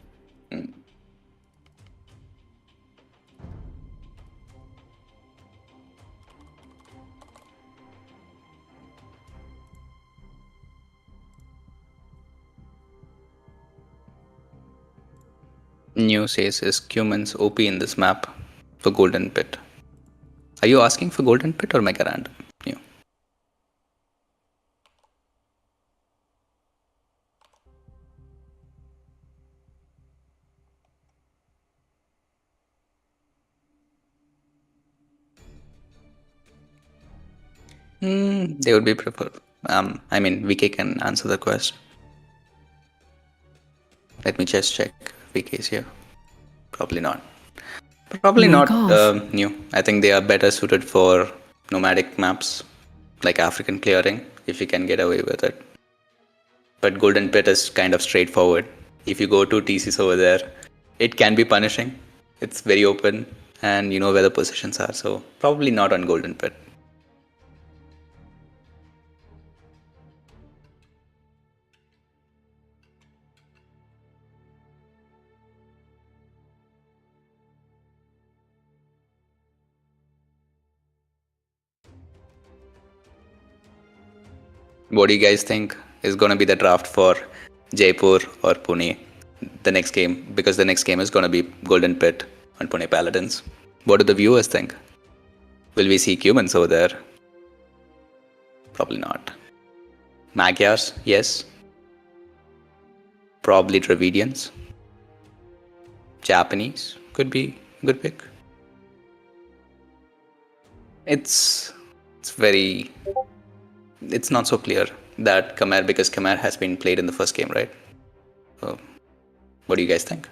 New says is Cuman's OP in this map for Golden Pit. Are you asking for Golden Pit or Mega Random? New. They would be preferred. I mean, VK can answer the question. Let me just check. VK is here. Probably not. Probably Mic not off. new. I think they are better suited for nomadic maps like African clearing if you can get away with it. But Golden Pit is kind of straightforward. If you go to TCs over there, it can be punishing. It's very open and you know where the positions are. So probably not on Golden Pit. What do you guys think is going to be the draft for Jaipur or Pune the next game? Because the next game is going to be Golden Pit on Pune Paladins. What do the viewers think? Will we see Cumans over there? Probably not. Magyars, yes. Probably Dravidians. Japanese could be a good pick. It's very. It's not so clear that Khmer, because Khmer has been played in the first game, right? So, what do you guys think?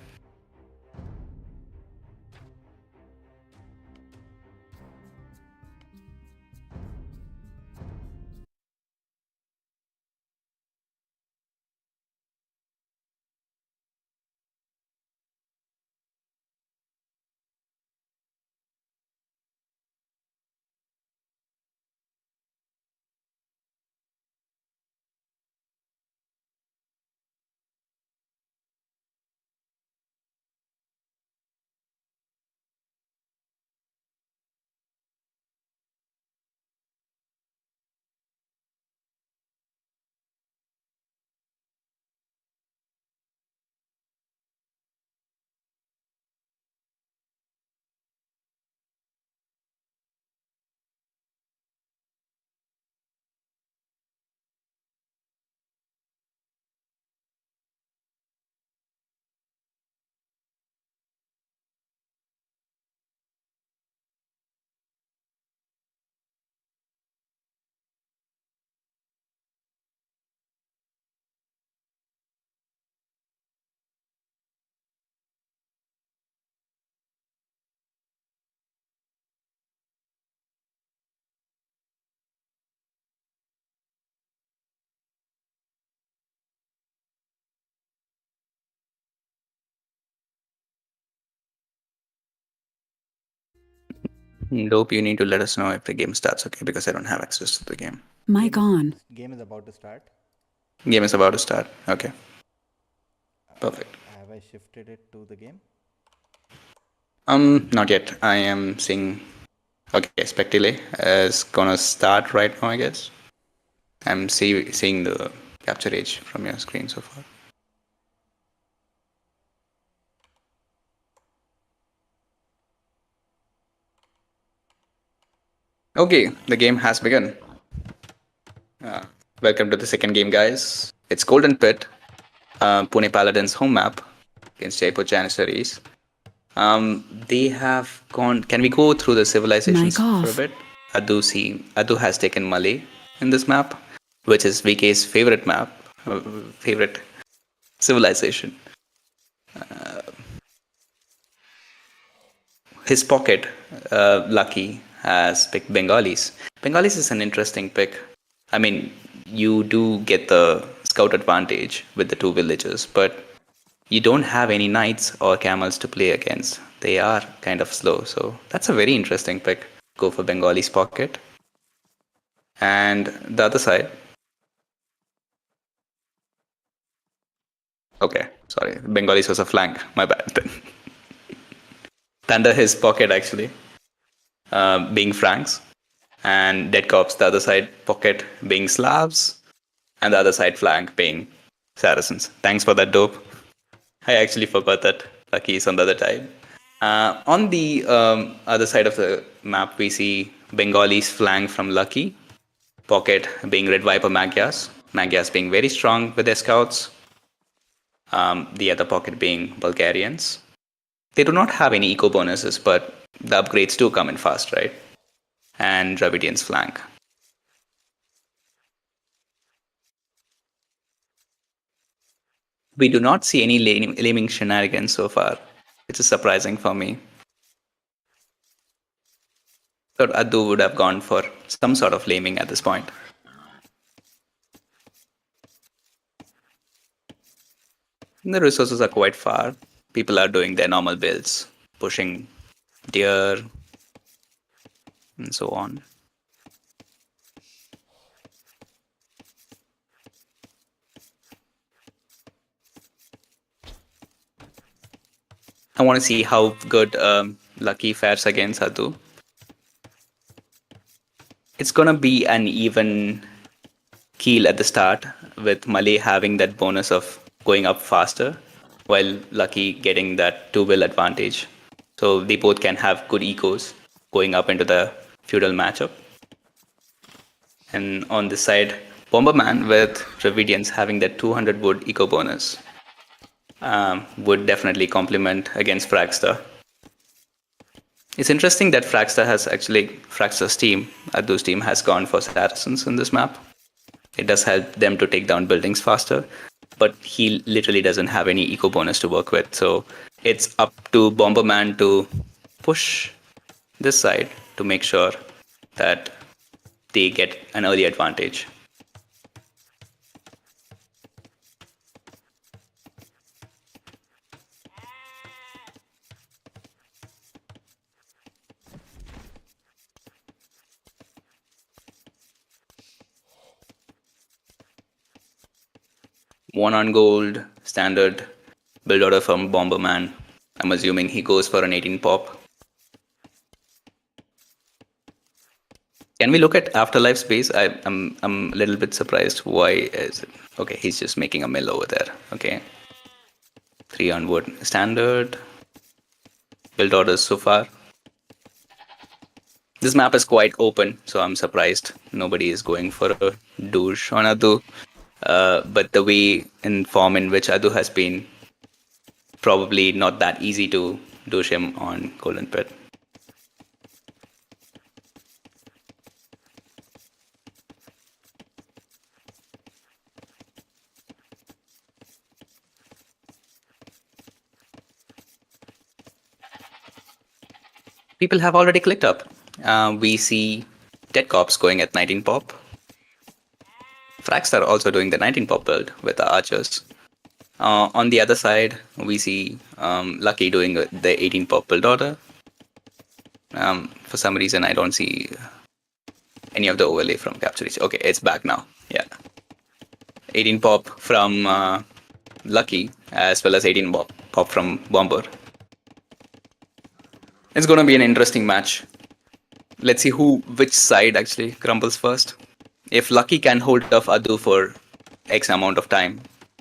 Dope, you need to let us know if the game starts, okay? Because I don't have access to the game. Mic on. Game is about to start. Game is about to start. Okay. Perfect. Have I shifted it to the game? Not yet. I am seeing. Okay, spec delay is gonna start right now, I guess. I'm seeing the capture age from your screen so far. Okay, the game has begun. Welcome to the second game, guys. It's Golden Pit, Pune Paladins home map. against Jaipur Janniseries. They have gone. Can we go through the civilizations Mic for a off. bit? Adu has taken Malay in this map, which is VK's favorite map, favorite civilization. His pocket, Lucky, has picked Bengalis. Bengalis is an interesting pick. I mean, you do get the scout advantage with the two villages, but you don't have any knights or camels to play against. They are kind of slow, so that's a very interesting pick. Go for Bengali's pocket. And the other side. Okay, sorry. Bengalis was a flank. My bad. Thunder his pocket actually, being Franks, and Dead Cops the other side pocket being Slavs, and the other side flank being Saracens. Thanks for that, dope. I actually forgot that Lucky is on the other side. On the other side of the map, we see Bengalis flank from Lucky, pocket being Red Viper Magyas, Magyas being very strong with their scouts, the other pocket being Bulgarians. They do not have any eco bonuses, but the upgrades do come in fast, right? And Dravidians flank. We do not see any laming shenanigans so far, which is surprising for me. Thought Adu would have gone for some sort of laming at this point. And the resources are quite far. People are doing their normal builds, pushing deer and so on. I want to see how good Lucky fares against Adu. It's gonna be an even keel at the start, with Malay having that bonus of going up faster, while Lucky getting that two-will advantage. So they both can have good ecos going up into the feudal matchup. And on this side, Bomberman with Dravidians having that 200 wood eco bonus would definitely complement against Fragster. It's interesting that Fragster's team, Adu's team, has gone for Saracens in this map. It does help them to take down buildings faster, but he literally doesn't have any eco bonus to work with. So it's up to Bomberman to push this side to make sure that they get an early advantage. One on gold, standard build order from Bomberman. I'm assuming he goes for an 18 pop. Can we look at Afterlife's base? I'm a little bit surprised. Why is it? Okay, he's just making a mill over there. Okay. 3 on wood. Standard. Build orders so far. This map is quite open, so I'm surprised nobody is going for a douche on Adu. But the way in form in which Adu has been, probably not that easy to douche him on Golden Pit. People have already clicked up. We see Dead Cops going at 19 pop. Fragster also doing the 19 pop build with the archers. On the other side, we see Lucky doing the 18 pop build order. For some reason, I don't see any of the overlay from Capture Reach. Okay, it's back now. Yeah. 18 pop from Lucky, as well as 18 pop from Bomber. It's going to be an interesting match. Let's see which side actually crumbles first. If Lucky can hold off Adu for X amount of time,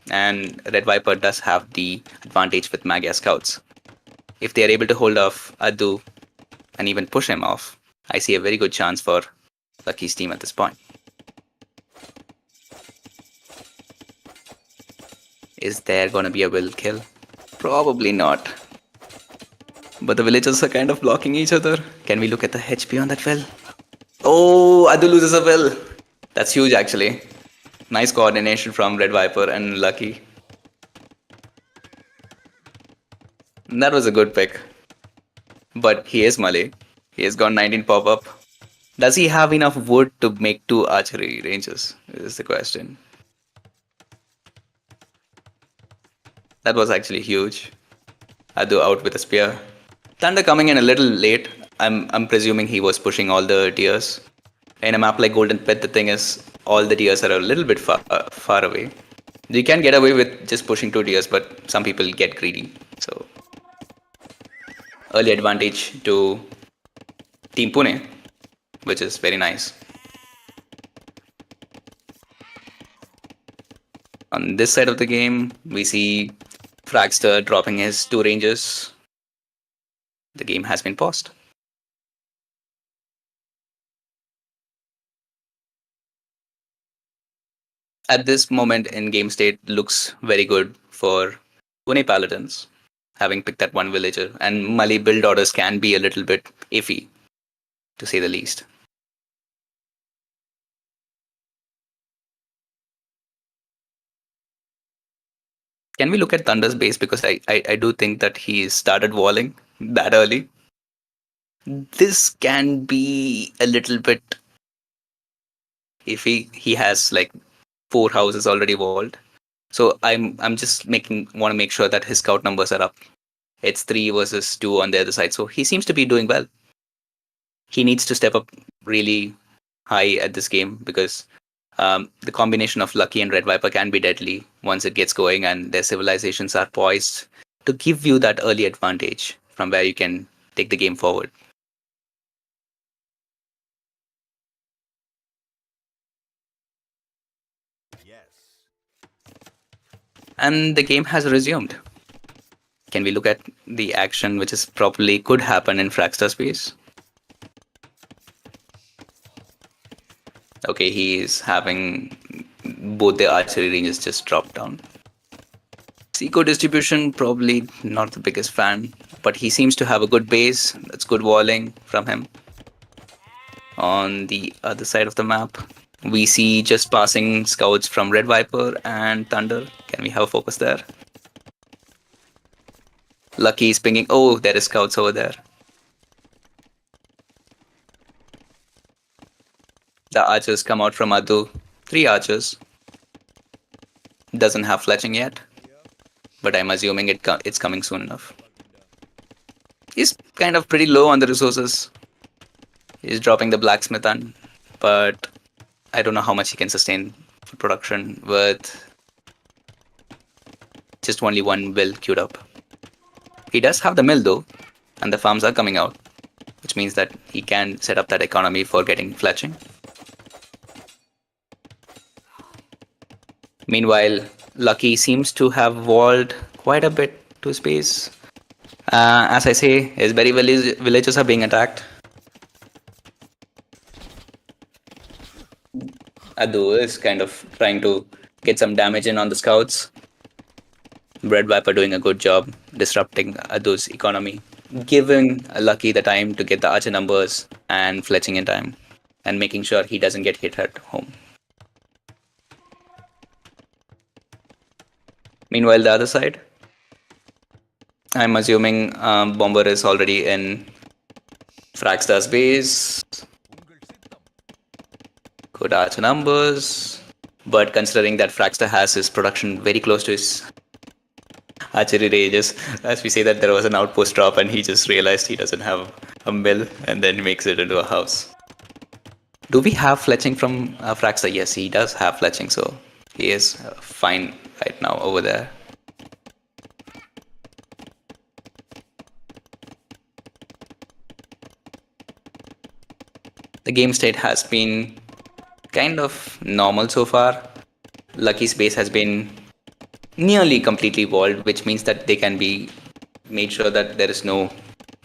and Red Viper does have the advantage with Magia Scouts, if they are able to hold off Adu and even push him off, I see a very good chance for Lucky's team at this point. Is there going to be a will kill? Probably not. But the villagers are kind of blocking each other. Can we look at the HP on that well? Oh, Adu loses a well. That's huge actually. Nice coordination from Red Viper and Lucky. That was a good pick. But he is Malay. He has got 19 pop-up. Does he have enough wood to make 2 archery ranges? Is the question. That was actually huge. Adu out with a spear. Thunder coming in a little late. I'm presuming he was pushing all the tiers. In a map like Golden Pit, the thing is, all the tiers are a little bit far away. You can get away with just pushing 2 tiers, but some people get greedy. So, early advantage to Team Pune, which is very nice. On this side of the game, we see Fragster dropping his 2 ranges. The game has been paused. At this moment in game state looks very good for Pune Paladins, having picked that one villager, and Mali build orders can be a little bit iffy, to say the least. Can we look at Thunder's base, because I do think that he started walling that early. This can be a little bit iffy. He has like 4 houses already walled. So I'm just want to make sure that his scout numbers are up. It's 3 versus 2 on the other side. So he seems to be doing well. He needs to step up really high at this game, because the combination of Lucky and Red Viper can be deadly once it gets going, and their civilizations are poised to give you that early advantage from where you can take the game forward. And the game has resumed. Can we look at the action which is probably could happen in Fragster space? Okay, he is having both the archery ranges just drop down. Seco distribution, probably not the biggest fan, but he seems to have a good base. That's good walling from him. On the other side of the map, we see just passing scouts from Red Viper and Thunder. Can we have a focus there? Lucky is pinging. Oh, there is scouts over there. The archers come out from Adu. 3 archers. Doesn't have fletching yet, but I'm assuming it's coming soon enough. He's kind of pretty low on the resources. He's dropping the blacksmith on, but I don't know how much he can sustain for production with just only 1 mill queued up. He does have the mill though, and the farms are coming out, which means that he can set up that economy for getting fletching. Meanwhile, Lucky seems to have walled quite a bit to his base. As I say, his berry villages are being attacked. Adu is kind of trying to get some damage in on the scouts. Red Viper doing a good job disrupting Adu's economy, giving Lucky the time to get the archer numbers and fletching in time, and making sure he doesn't get hit at home. Meanwhile, the other side, I'm assuming Bomber is already in Fragster's base. Good archer numbers, but considering that Fragster has his production very close to his archery ranges, as we say that there was an outpost drop and he just realized he doesn't have a mill and then makes it into a house. Do we have fletching from Fragster? Yes, he does have fletching, so he is fine right now over there. The game state has been kind of normal so far. Lucky's base has been nearly completely walled, which means that they can be made sure that there is no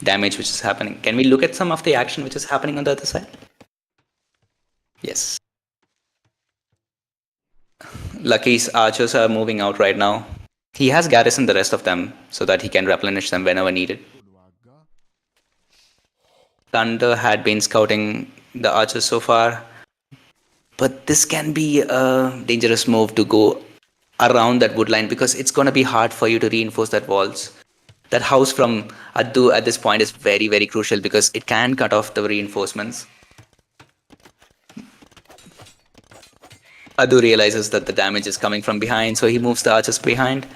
damage which is happening. Can we look at some of the action which is happening on the other side? Yes. Lucky's archers are moving out right now. He has garrisoned the rest of them so that he can replenish them whenever needed. Thunder had been scouting the archers so far, but this can be a dangerous move to go around that wood line because it's going to be hard for you to reinforce that walls. That house from Addu at this point is very, very crucial because it can cut off the reinforcements. Addu realizes that the damage is coming from behind, so he moves the archers behind.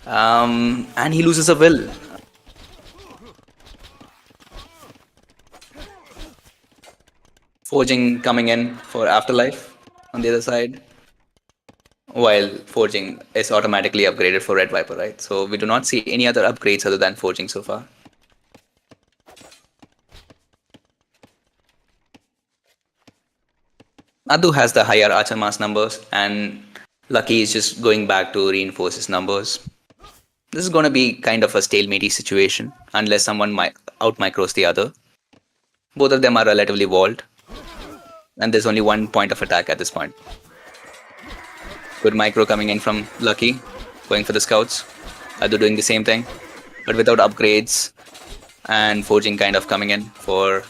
And he loses a will. Forging coming in for Afterlife on the other side. While Forging is automatically upgraded for Red Viper, right? So we do not see any other upgrades other than Forging so far. Addu has the higher archer mass numbers, and Lucky is just going back to reinforce his numbers. This is going to be kind of a stalemate situation, unless someone out-micros the other. Both of them are relatively walled, and there's only one point of attack at this point. Good micro coming in from Lucky, going for the scouts. Addu doing the same thing, but without upgrades, and Forging kind of coming in for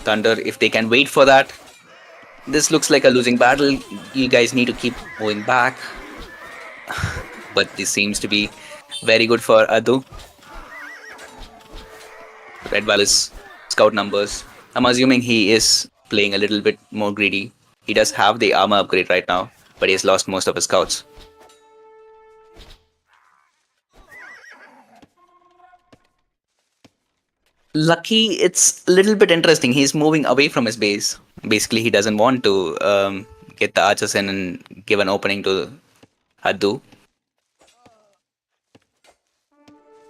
Thunder. If they can wait for that, this looks like a losing battle. You guys need to keep moving back. But this seems to be very good for Addu. Red Valle's scout numbers. I'm assuming he is playing a little bit more greedy. He does have the armor upgrade right now, but he has lost most of his scouts. Lucky, it's a little bit interesting. He's moving away from his base. Basically, he doesn't want to get the archers in and give an opening to Addu.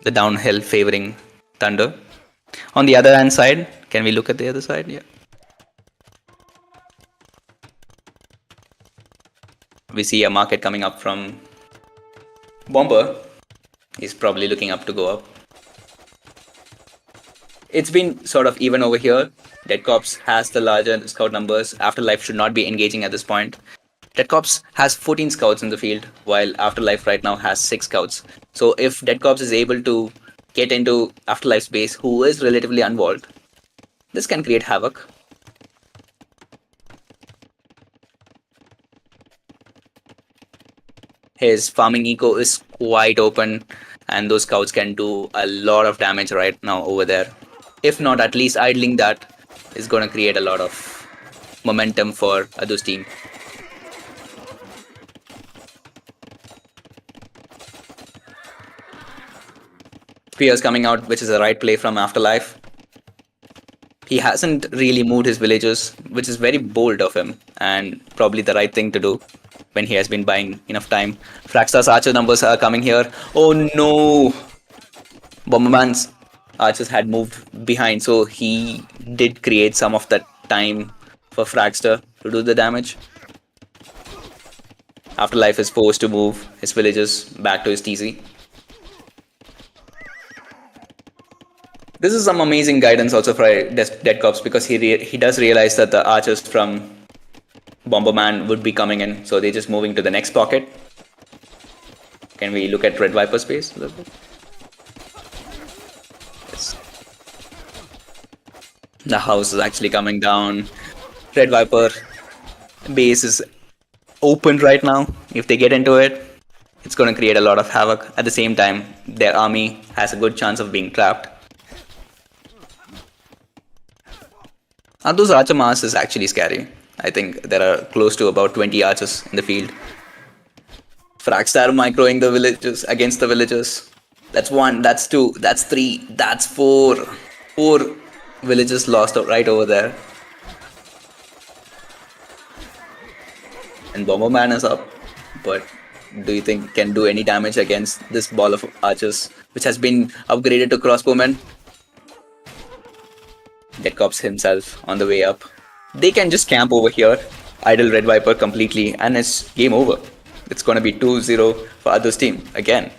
The downhill favoring Thunder. On the other hand side, can we look at the other side? Yeah. We see a market coming up from Bomber. He's probably looking up to go up. It's been sort of even over here. Dead Corps has the larger scout numbers. Afterlife should not be engaging at this point. Dead Corps has 14 scouts in the field, while Afterlife right now has 6 scouts. So if Dead Corps is able to get into Afterlife's base, who is relatively unwalled, this can create havoc. His farming eco is quite open, and those scouts can do a lot of damage right now over there. If not, at least idling that is going to create a lot of momentum for Addu's team. Spears coming out, which is a right play from Afterlife. He hasn't really moved his villagers, which is very bold of him, and probably the right thing to do when he has been buying enough time. Fragstar's archer numbers are coming here. Oh no! Bomberman's archers had moved behind, so he did create some of that time for Fragstar to do the damage. Afterlife is forced to move his villagers back to his TC. This is some amazing guidance also for Dead Corps, because he does realize that the archers from Bomberman would be coming in, so they're just moving to the next pocket. Can we look at Red Viper's base a little bit? Yes. The house is actually coming down. Red Viper base is open right now. If they get into it, it's going to create a lot of havoc. At the same time, their army has a good chance of being trapped. Addu's archer mass is actually scary. I think there are close to about 20 archers in the field. Fragstar microing the villagers against the villagers. That's 1, that's 2, that's 3, that's 4. 4 villagers lost right over there. And Bomberman is up. But do you think can do any damage against this ball of archers, which has been upgraded to crossbowmen? Dead Corps himself on the way up. They can just camp over here, idle Red Viper completely, and it's game over. It's going to be 2-0 for Addu's team again.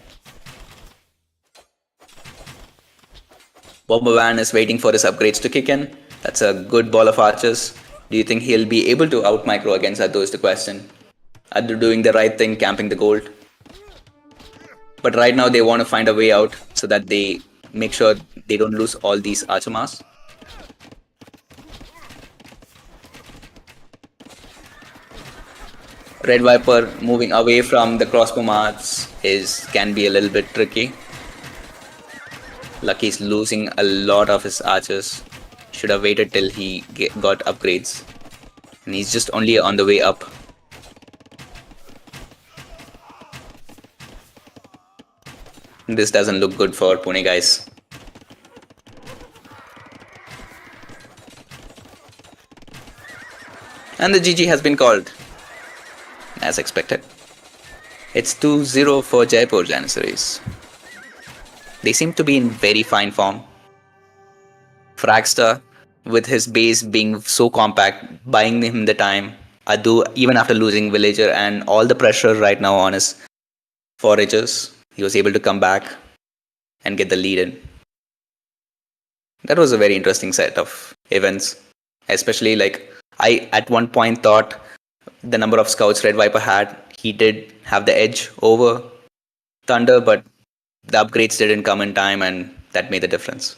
Bomberman is waiting for his upgrades to kick in. That's a good ball of archers. Do you think he'll be able to out-micro against Addu is the question. Addu doing the right thing, camping the gold. But right now they want to find a way out so that they make sure they don't lose all these archer masks. Red Viper moving away from the crossbow marks can be a little bit tricky. Lucky's losing a lot of his archers. Should have waited till he got upgrades. And he's just only on the way up. This doesn't look good for Pune, guys. And the GG has been called, as expected. It's 2-0 for Jaipur Janniseries. They seem to be in very fine form. Fragster, with his base being so compact, buying him the time. Adu, even after losing Villager and all the pressure right now on his foragers, he was able to come back and get the lead in. That was a very interesting set of events. Especially like I at one point thought the number of scouts Red Viper had, he did have the edge over Thunder, but the upgrades didn't come in time and that made the difference.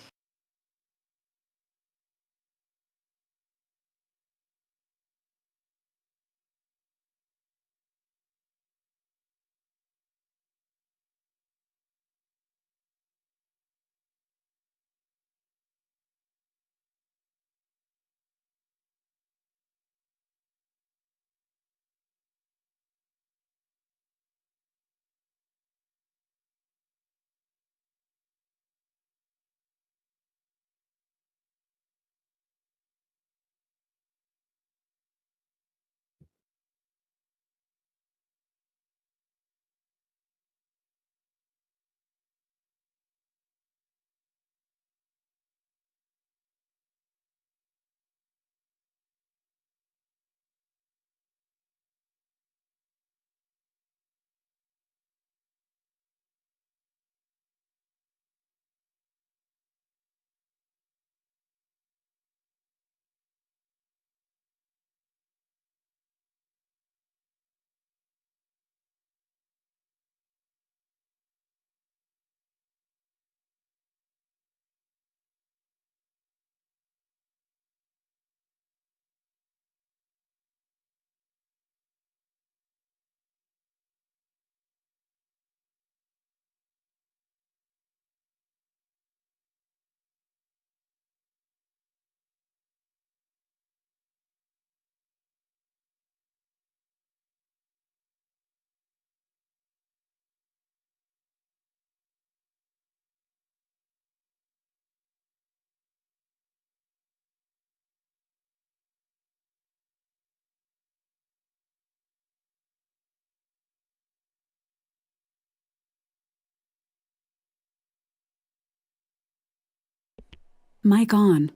Mic on.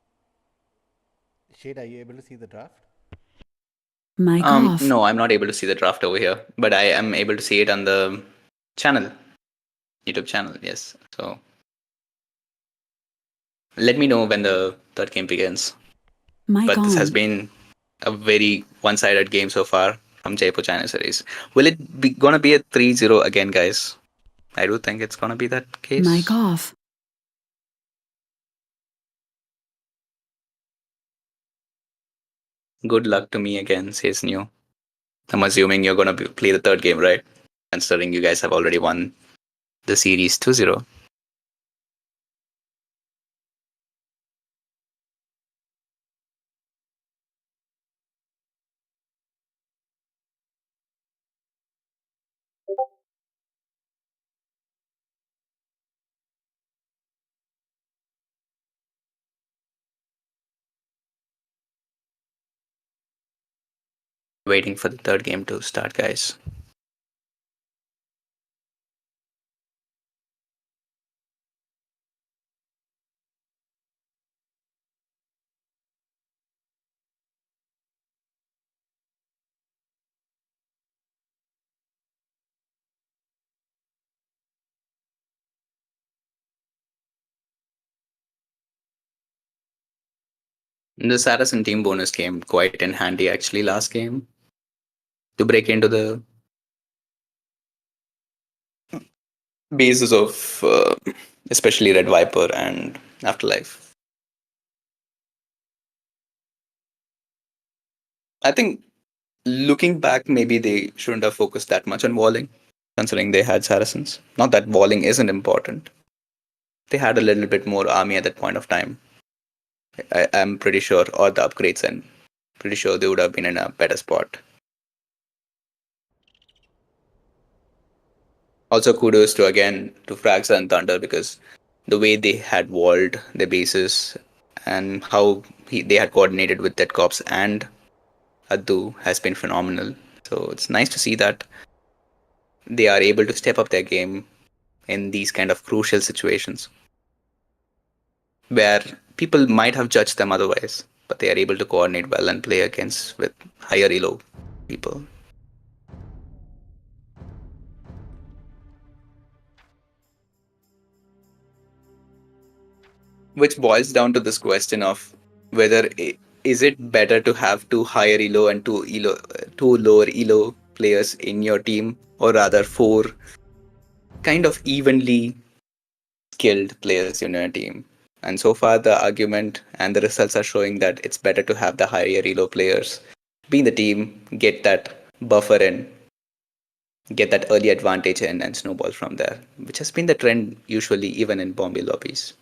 Shade, are you able to see the draft? Mic off. No, I'm not able to see the draft over here, but I am able to see it on the channel, YouTube channel. Yes. So let me know when the third game begins. Mic But on. this has been a very one-sided game so far from Jaipur Janniseries. Will it be gonna be a 3-0 again, guys? I do think it's gonna be that case. Mic off. Good luck to me again, says New. I'm assuming you're gonna play the third game, right? Considering you guys have already won the series 2-0. Waiting for the third game to start, guys. The Saracen team bonus came quite in handy actually last game to break into the bases of especially Red Viper and Afterlife. I think looking back, maybe they shouldn't have focused that much on walling, considering they had Saracens. Not that walling isn't important. They had a little bit more army at that point of time. I'm pretty sure, or the upgrades, and pretty sure they would have been in a better spot. Also, kudos to again to Fraxa and Thunder because the way they had walled their bases and how they had coordinated with Dead Cops and Addu has been phenomenal. So it's nice to see that they are able to step up their game in these kind of crucial situations where people might have judged them otherwise, but they are able to coordinate well and play against with higher elo people. Which boils down to this question of whether is it better to have two higher elo and two lower elo players in your team, or rather four kind of evenly skilled players in your team. And so far, the argument and the results are showing that it's better to have the higher elo players be in the team, get that buffer in, get that early advantage in, and snowball from there, which has been the trend usually even in Bombay lobbies.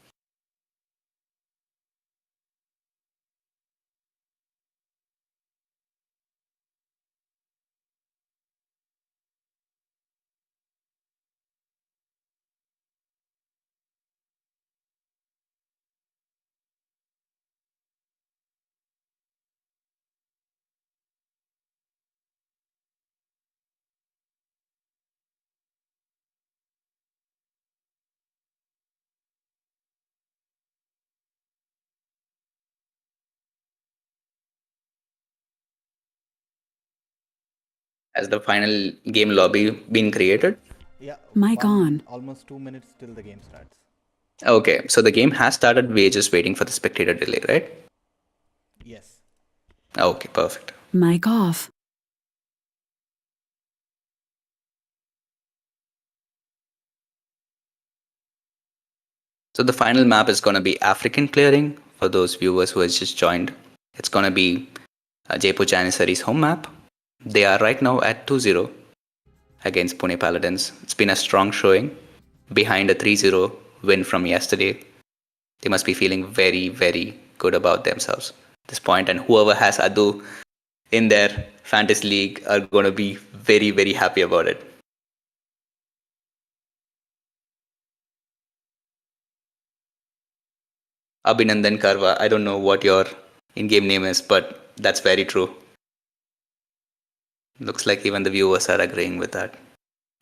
Has the final game lobby been created? Yeah, Mic on. almost 2 minutes till the game starts. Okay, so the game has started. We're just waiting for the spectator delay, right? Yes. Okay, perfect. Mic off. So the final map is going to be African clearing for those viewers who has just joined. It's going to be Jaipur Janniseries home map. They are right now at 2-0 against Pune Paladins. It's been a strong showing behind a 3-0 win from yesterday. They must be feeling very, very good about themselves at this point. And whoever has Adu in their fantasy league are going to be very, very happy about it. Abhinandan Karwa, I don't know what your in-game name is, but that's very true. Looks like even the viewers are agreeing with that.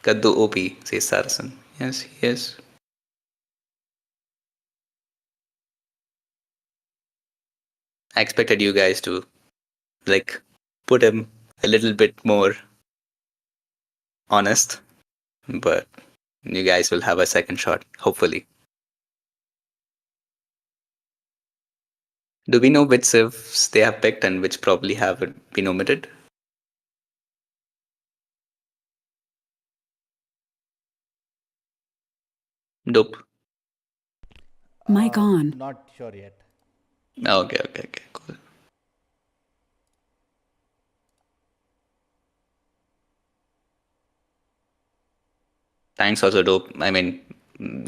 Kaddu OP, says Saracen. Yes, he is. I expected you guys to like put him a little bit more honest, but you guys will have a second shot, hopefully. Do we know which civs they have picked and which probably have been omitted? Dope. Mic on. Not sure yet. Okay, cool. Thanks also, Dope. I mean,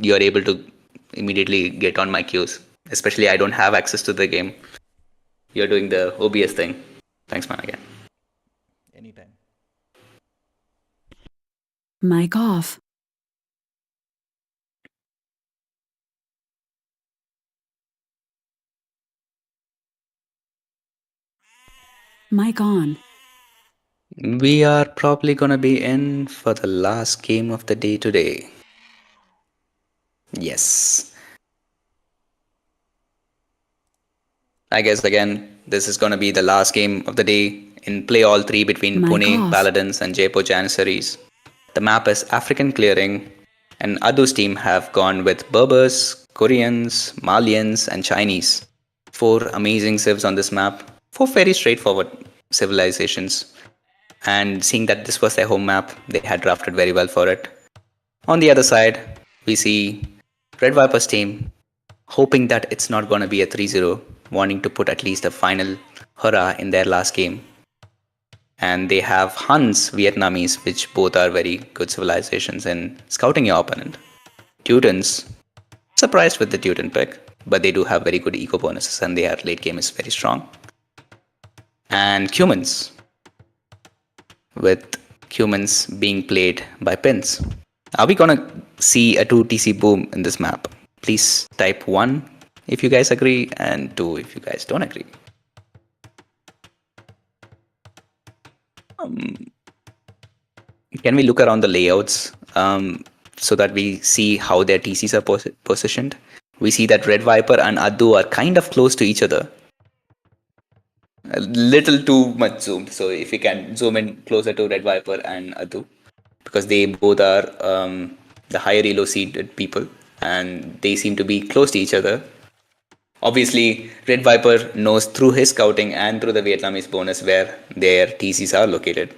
you're able to immediately get on my cues. Especially I don't have access to the game. You're doing the OBS thing. Thanks, man, again. Anytime. Mic off. Mic on. We are probably gonna be in for the last game of the day today. Yes. I guess again, this is gonna be the last game of the day in play all three between Mic Pune off. Paladins and Jaipur Janniseries. The map is African clearing, and Adu's team have gone with Berbers, Koreans, Malians, and Chinese. 4 amazing civs on this map. 4 very straightforward civilizations. And seeing that this was their home map, they had drafted very well for it. On the other side, we see Red Viper's team hoping that it's not going to be a 3-0, wanting to put at least a final hurrah in their last game. And they have Huns, Vietnamese, which both are very good civilizations in scouting your opponent. Teutons, surprised with the Teuton pick, but they do have very good eco bonuses and their late game is very strong. And Cumans, with Cumans being played by Pins. Are we gonna see a 2TC boom in this map? Please type 1 if you guys agree and 2 if you guys don't agree. Can we look around the layouts so that we see how their TCs are positioned? We see that Red Viper and Addu are kind of close to each other. A little too much zoomed. So if we can zoom in closer to Red Viper and Addu, because they both are the higher elo seeded people and they seem to be close to each other. Obviously, Red Viper knows through his scouting and through the Vietnamese bonus where their TCs are located.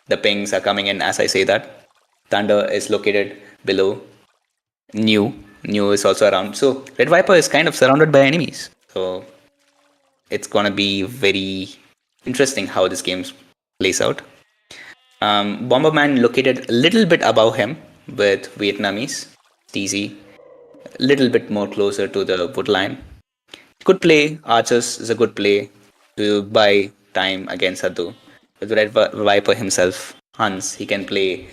The pings are coming in as I say that. Thunder is located below. New is also around. So Red Viper is kind of surrounded by enemies. So it's gonna be very interesting how this game plays out. Bomberman located a little bit above him with Vietnamese TC, a little bit more closer to the wood line. Could play Archers is a good play to buy time against Addu. With Red Viper himself, Hans, he can play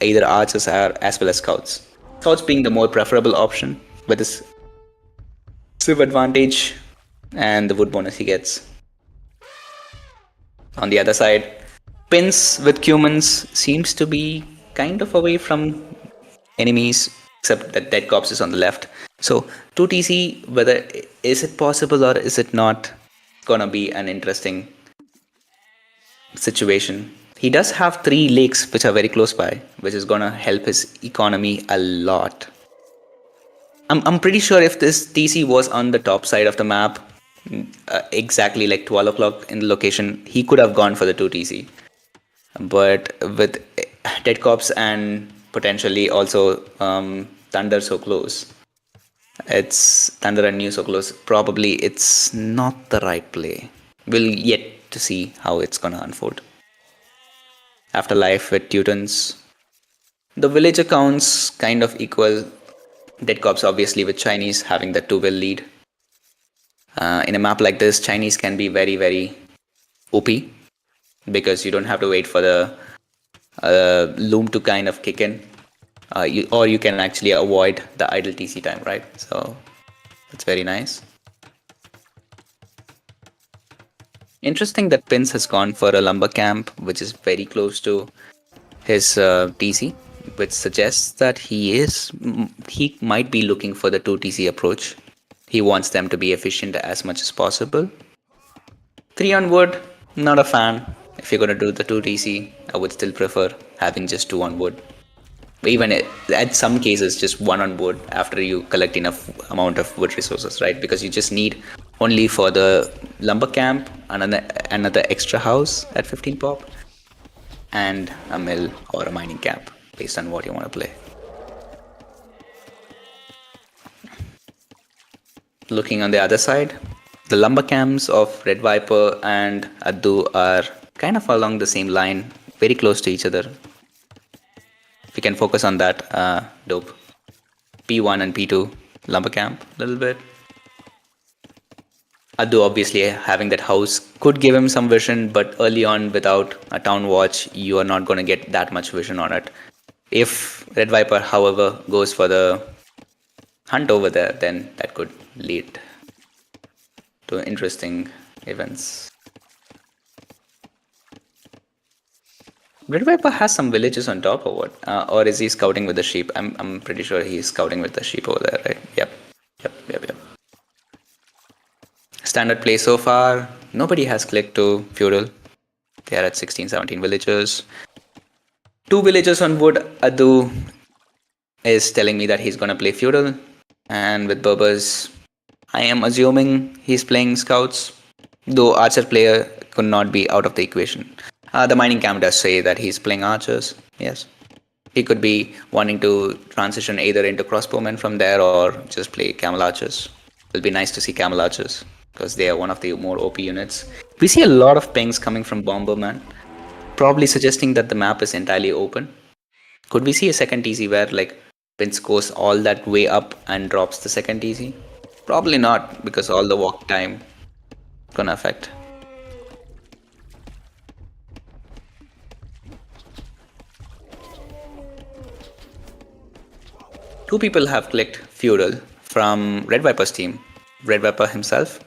either Archers or as well as Scouts. Scouts being the more preferable option with his Civ advantage and the wood bonus he gets. On the other side, Pins with Cumans seems to be kind of away from enemies, except that Dead Corpse is on the left. So 2TC, whether is it possible or is it not, gonna be an interesting situation. He does have 3 lakes which are very close by, which is gonna help his economy a lot. I'm pretty sure if this TC was on the top side of the map, exactly like 12 o'clock in the location, he could have gone for the 2TC. But with Dead Corpse and potentially also Thunder so close, it's Thunder and New so close, probably it's not the right play. We'll yet to see how it's gonna unfold. Afterlife with Teutons, the village accounts kind of equal. Dead Corps obviously with Chinese having the 2-will lead. In a map like this, Chinese can be very, very OP because you don't have to wait for the loom to kind of kick in. Or you can actually avoid the idle TC time, right? So that's very nice. Interesting that Pins has gone for a lumber camp, which is very close to his TC, which suggests that he might be looking for the 2TC approach. He wants them to be efficient as much as possible. 3 on wood, not a fan. If you're going to do the 2TC, I would still prefer having just 2 on wood. Even at some cases, just 1 on wood after you collect enough amount of wood resources, right? Because you just need only for the lumber camp, another extra house at 15 pop, and a mill or a mining camp, based on what you want to play. Looking on the other side, the lumber camps of Red Viper and Addu are kind of along the same line, very close to each other. If we can focus on that, dope. P1 and P2 lumber camp a little bit. Addu obviously having that house could give him some vision, but early on without a town watch, you are not going to get that much vision on it. If Red Viper, however, goes for the hunt over there, then that could lead to interesting events. Red Viper has some villages on top or what? Or is he scouting with the sheep? I'm pretty sure he's scouting with the sheep over there, right? Yep. Standard play so far. Nobody has clicked to feudal. They are at 16, 17 villagers. 2 villagers on wood. Addu is telling me that he's gonna play feudal. And with Berbers, I am assuming he's playing scouts. Though archer player could not be out of the equation. The mining camp does say that he's playing archers. Yes. He could be wanting to transition either into crossbowmen from there or just play camel archers. It'll be nice to see camel archers because they are one of the more OP units. We see a lot of pings coming from Bomberman, probably suggesting that the map is entirely open. Could we see a second TC where like Pins goes all that way up and drops the second TC? Probably not, because all the walk time gonna affect. Two people have clicked Feudal from Red Viper's team, Red Viper himself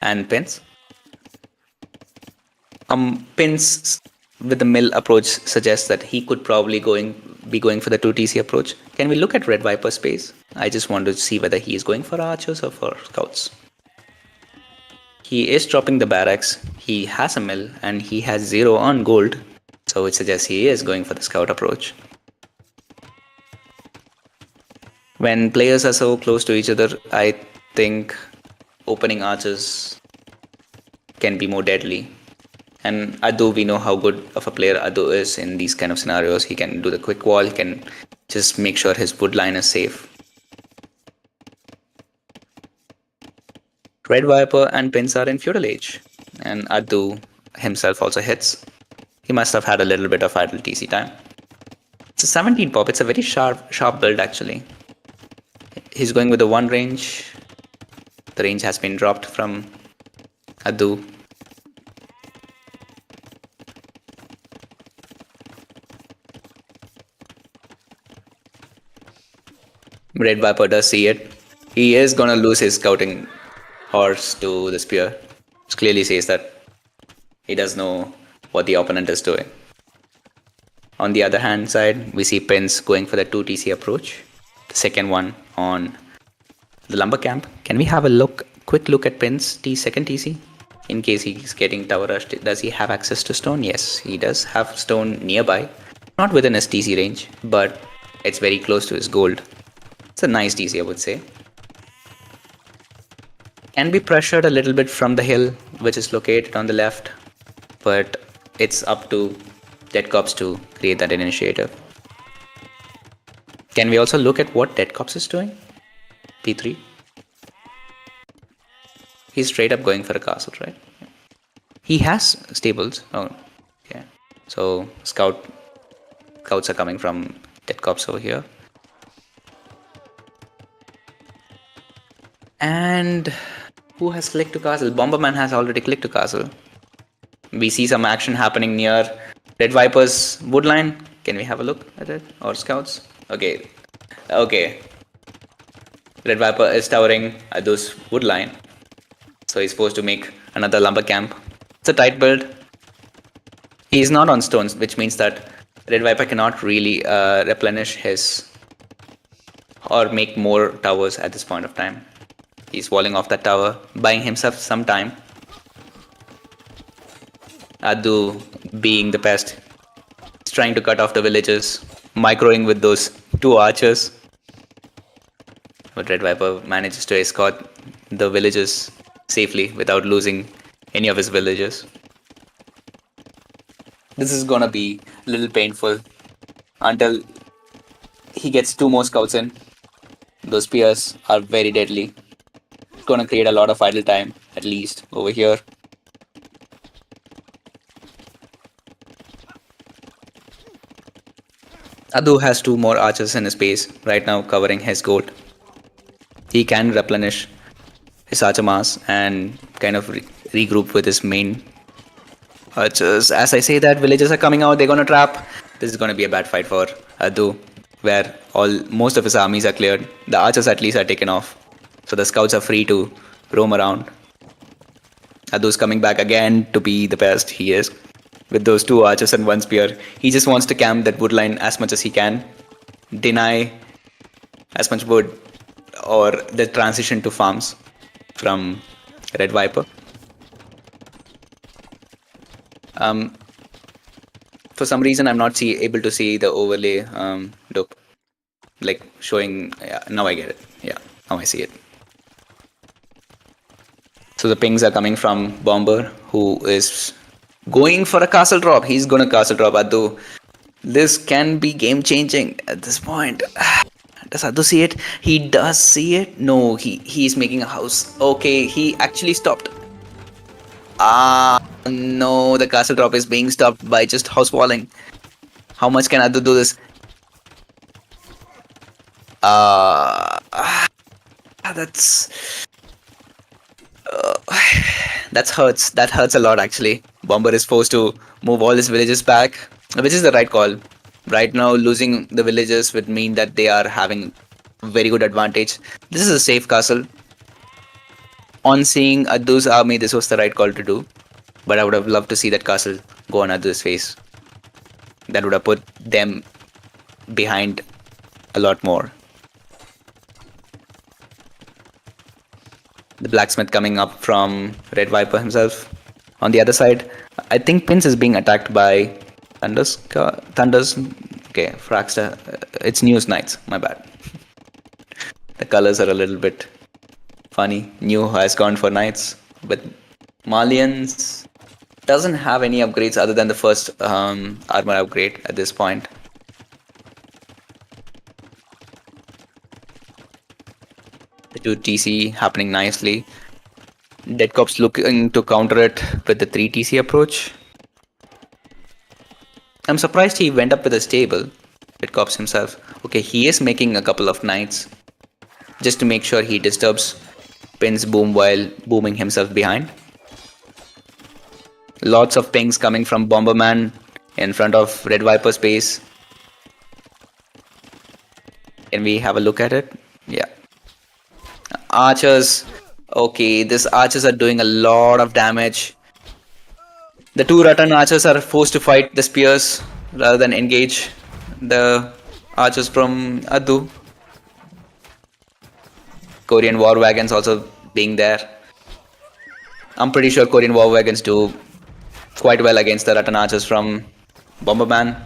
and Pins. Pins with the mill approach suggests that he could probably be going for the 2TC approach. Can we look at Red Viper's space? I just want to see whether he is going for archers or for scouts. He is dropping the barracks, he has a mill, and he has 0 on gold, so it suggests he is going for the scout approach. When players are so close to each other, I think opening archers can be more deadly. And Adu, we know how good of a player Adu is in these kind of scenarios. He can do the quick wall, he can just make sure his wood line is safe. Red Viper and Pins are in Feudal Age, and Adu himself also hits. He must have had a little bit of idle TC time. It's a 17 pop, it's a very sharp build actually. He's going with the 1 range. The range has been dropped from Adu. Red Viper does see it. He is gonna lose his scouting horse to the spear, which clearly says that he does know what the opponent is doing. On the other hand side, we see Pins going for the 2TC approach. The second one on the lumber camp. Can we have a quick look at Pins' second TC? In case he's getting tower rushed, does he have access to stone? Yes, he does have stone nearby. Not within his TC range, but it's very close to his gold. It's a nice TC, I would say. Can be pressured a little bit from the hill, which is located on the left, but it's up to Dead Cops to create that initiative. Can we also look at what Dead Cops is doing? P3. He's straight up going for a castle, right? He has stables. Oh, yeah. So scouts are coming from Dead Cops over here. And who has clicked to castle? Bomberman has already clicked to castle. We see some action happening near Red Viper's woodline. Can we have a look at it? Or scouts? Okay. Red Viper is towering at those woodline. So he's forced to make another lumber camp. It's a tight build. He is not on stones, which means that Red Viper cannot really replenish his or make more towers at this point of time. He's walling off that tower, buying himself some time. Adu, being the pest, is trying to cut off the villages, microing with those 2 archers. But Red Viper manages to escort the villages safely without losing any of his villagers. This is gonna be a little painful until he gets 2 more scouts in. Those spears are very deadly. It's gonna create a lot of idle time, at least over here. Adu has 2 more archers in his base right now, covering his gold. He can replenish his archer mass and kind of regroup with his main archers. As I say that, villagers are coming out, they're gonna trap. This is gonna be a bad fight for Adu, where most of his armies are cleared. The archers at least are taken off, so the scouts are free to roam around. Adu's coming back again to be the best he is. With those 2 archers and 1 spear, he just wants to camp that woodline as much as he can, deny as much wood or the transition to farms from Red Viper. For some reason, I'm not able to see the overlay dope, like showing. Yeah, now I get it. Yeah, now I see it. So the pings are coming from Bomber, who is going for a castle drop. He's gonna castle drop Adu. This can be game changing at this point. Does Adu see it? He does see it. No, he's making a house. Okay, he actually stopped. Ah, no, the castle drop is being stopped by just house walling. How much can Adu do this? Uh, that's that hurts. That hurts a lot actually. Bomber is forced to move all his villages back, which is the right call. Right now, losing the villages would mean that they are having very good advantage. This is a safe castle. On seeing Adu's army, this was the right call to do. But I would have loved to see that castle go on Adu's face. That would have put them behind a lot more. The blacksmith coming up from Red Viper himself. On the other side, I think Pins is being attacked by Thunders. Okay, Fraxter. It's News Knights. My bad. The colors are a little bit funny. New has gone for Knights, but Malians doesn't have any upgrades other than the first armor upgrade at this point. The 2 TC happening nicely. Dead Cops looking to counter it with the 3 TC approach. I'm surprised he went up with a stable. Dead Cops himself. Okay, he is making a couple of Knights just to make sure he disturbs Pin's boom while booming himself behind. Lots of pings coming from Bomberman in front of Red Viper's base. Can we have a look at it? Yeah. Archers. Okay, these archers are doing a lot of damage. The 2 Rattan archers are forced to fight the spears rather than engage the archers from Adu. Korean war wagons also being there. I'm pretty sure Korean war wagons do quite well against the Rattan archers from Bomberman.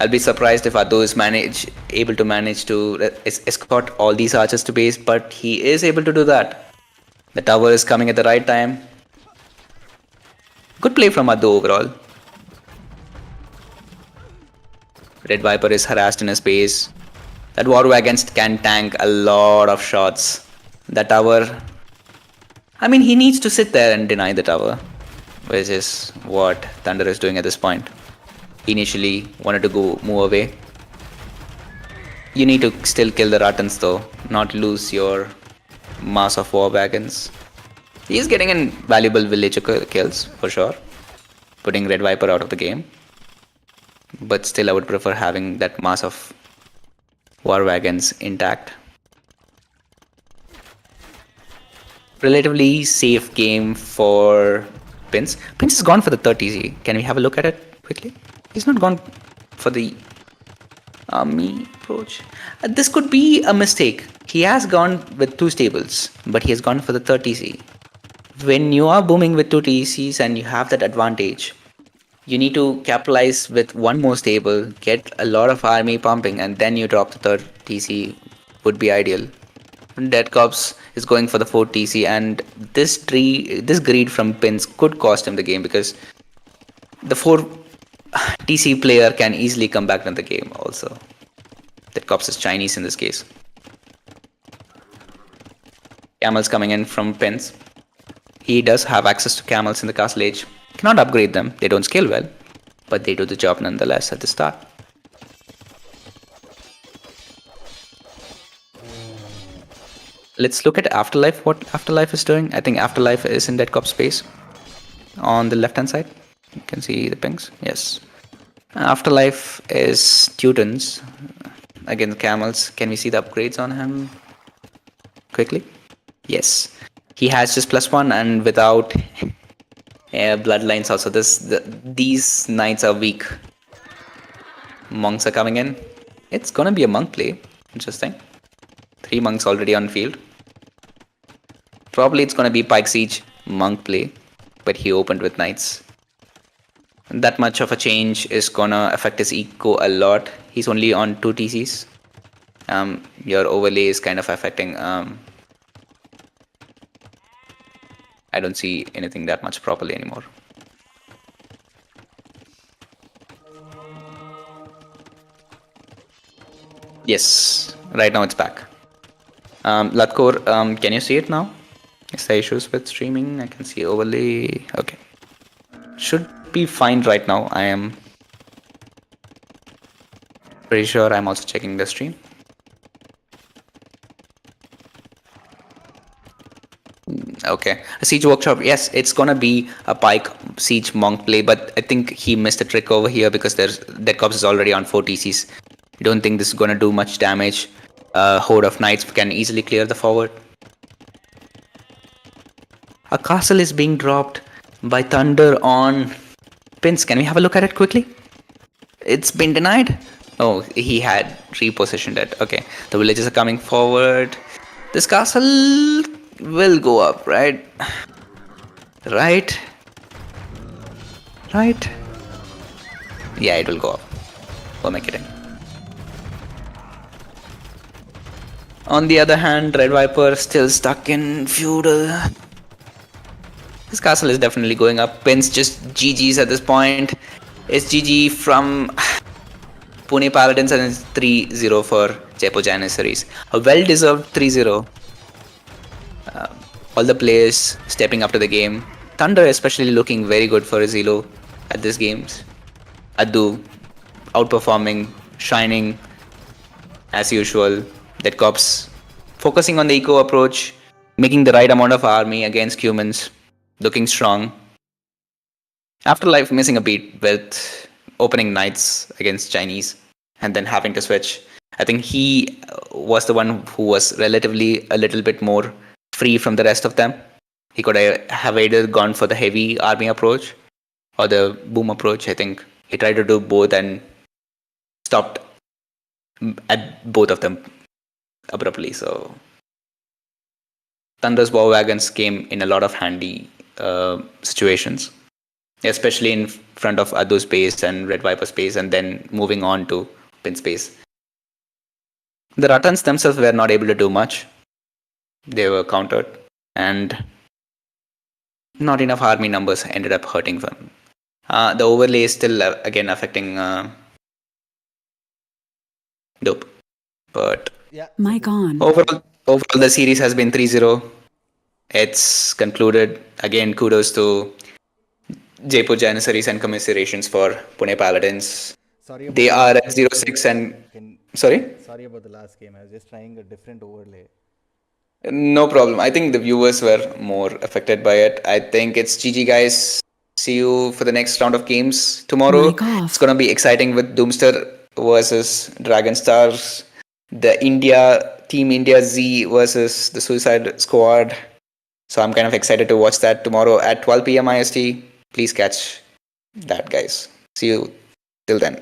I'll be surprised if Adu is able to manage to escort all these archers to base, but he is able to do that. The tower is coming at the right time. Good play from Adu overall. Red Viper is harassed in his base. That war wagons can tank a lot of shots. The tower, I mean, he needs to sit there and deny the tower, which is what Thunder is doing at this point. He initially wanted to move away. You need to still kill the Rattans though, not lose your mass of war wagons. He is getting in valuable villager kills for sure, putting Red Viper out of the game. But still I would prefer having that mass of war wagons intact. Relatively safe game for Pins. Pins has gone for the 30Z. Can we have a look at it quickly? He's not gone for the army approach. This could be a mistake. He has gone with 2 stables, but he has gone for the 30Z. When you are booming with 2 TCs and you have that advantage, you need to capitalize with 1 more stable, get a lot of army pumping, and then you drop the 3rd TC would be ideal. Dead Cops is going for the 4th TC, and this greed from Pins could cost him the game because the 4 TC player can easily come back in the game also. Dead Cops is Chinese in this case. Camels coming in from Pins. He does have access to camels in the castle age. Cannot upgrade them, they don't scale well, but they do the job nonetheless at the start. Let's look at Afterlife, what Afterlife is doing. I think Afterlife is in Dead Cop space. On the left hand side, you can see the pings, yes. Afterlife is Teutons against camels. Can we see the upgrades on him quickly? Yes. He has just +1 and without bloodlines also. These knights are weak. Monks are coming in. It's gonna be a monk play. Interesting. 3 monks already on field. Probably it's gonna be Pike Siege monk play, but he opened with knights. That much of a change is gonna affect his eco a lot. He's only on 2 TCs. Your overlay is kind of affecting. I don't see anything that much properly anymore. Yes, right now it's back. Latkor, can you see it now? Is there issues with streaming? I can see overlay. Okay. Should be fine right now. I am pretty sure. I'm also checking the stream. Okay. A siege workshop. Yes, it's gonna be a pike siege monk play, but I think he missed a trick over here because that corpse is already on 4 TCs. I don't think this is gonna do much damage. Horde of knights can easily clear the forward. A castle is being dropped by Thunder on Pins. Can we have a look at it quickly? It's been denied. Oh, he had repositioned it. Okay, the villagers are coming forward. This castle will go up, right? Right? Right? Yeah, it will go up. Who am I kidding? On the other hand, Red Viper still stuck in feudal. This castle is definitely going up. Pins just GG's at this point. It's GG from Pune Paladins and it's 3-0 for Jaipur Janniseries. A well-deserved 3-0. All the players stepping up to the game. Thunder especially looking very good for his elo at this games. Adu outperforming, shining as usual. That cops focusing on the eco approach, making the right amount of army against humans, looking strong. Afterlife missing a beat with opening nights against Chinese and then having to switch. I think he was the one who was relatively a little bit more free from the rest of them. He could have either gone for the heavy army approach or the boom approach. I think he tried to do both and stopped at both of them abruptly. So Thunder's war wagons came in a lot of handy situations, especially in front of Adu's base and Red Viper's base, and then moving on to Pin's base. The Rattans themselves were not able to do much. They were countered, and not enough army numbers ended up hurting them. The overlay is still again affecting Dope. But Yeah. Mic on. overall the series has been 3-0. It's concluded. Again, kudos to Jaipur Janniseries and commiserations for Pune Paladins. Sorry about They the are last at game. 0-6 and... Sorry? Sorry about the last game. I was just trying a different overlay. No problem. I think the viewers were more affected by it. I think it's GG, guys. See you for the next round of games tomorrow. Mic off. It's going to be exciting with Doomster versus Dragon Stars. The Team India Z versus the Suicide Squad. So I'm kind of excited to watch that tomorrow at 12 p.m. IST. Please catch that, guys. See you till then.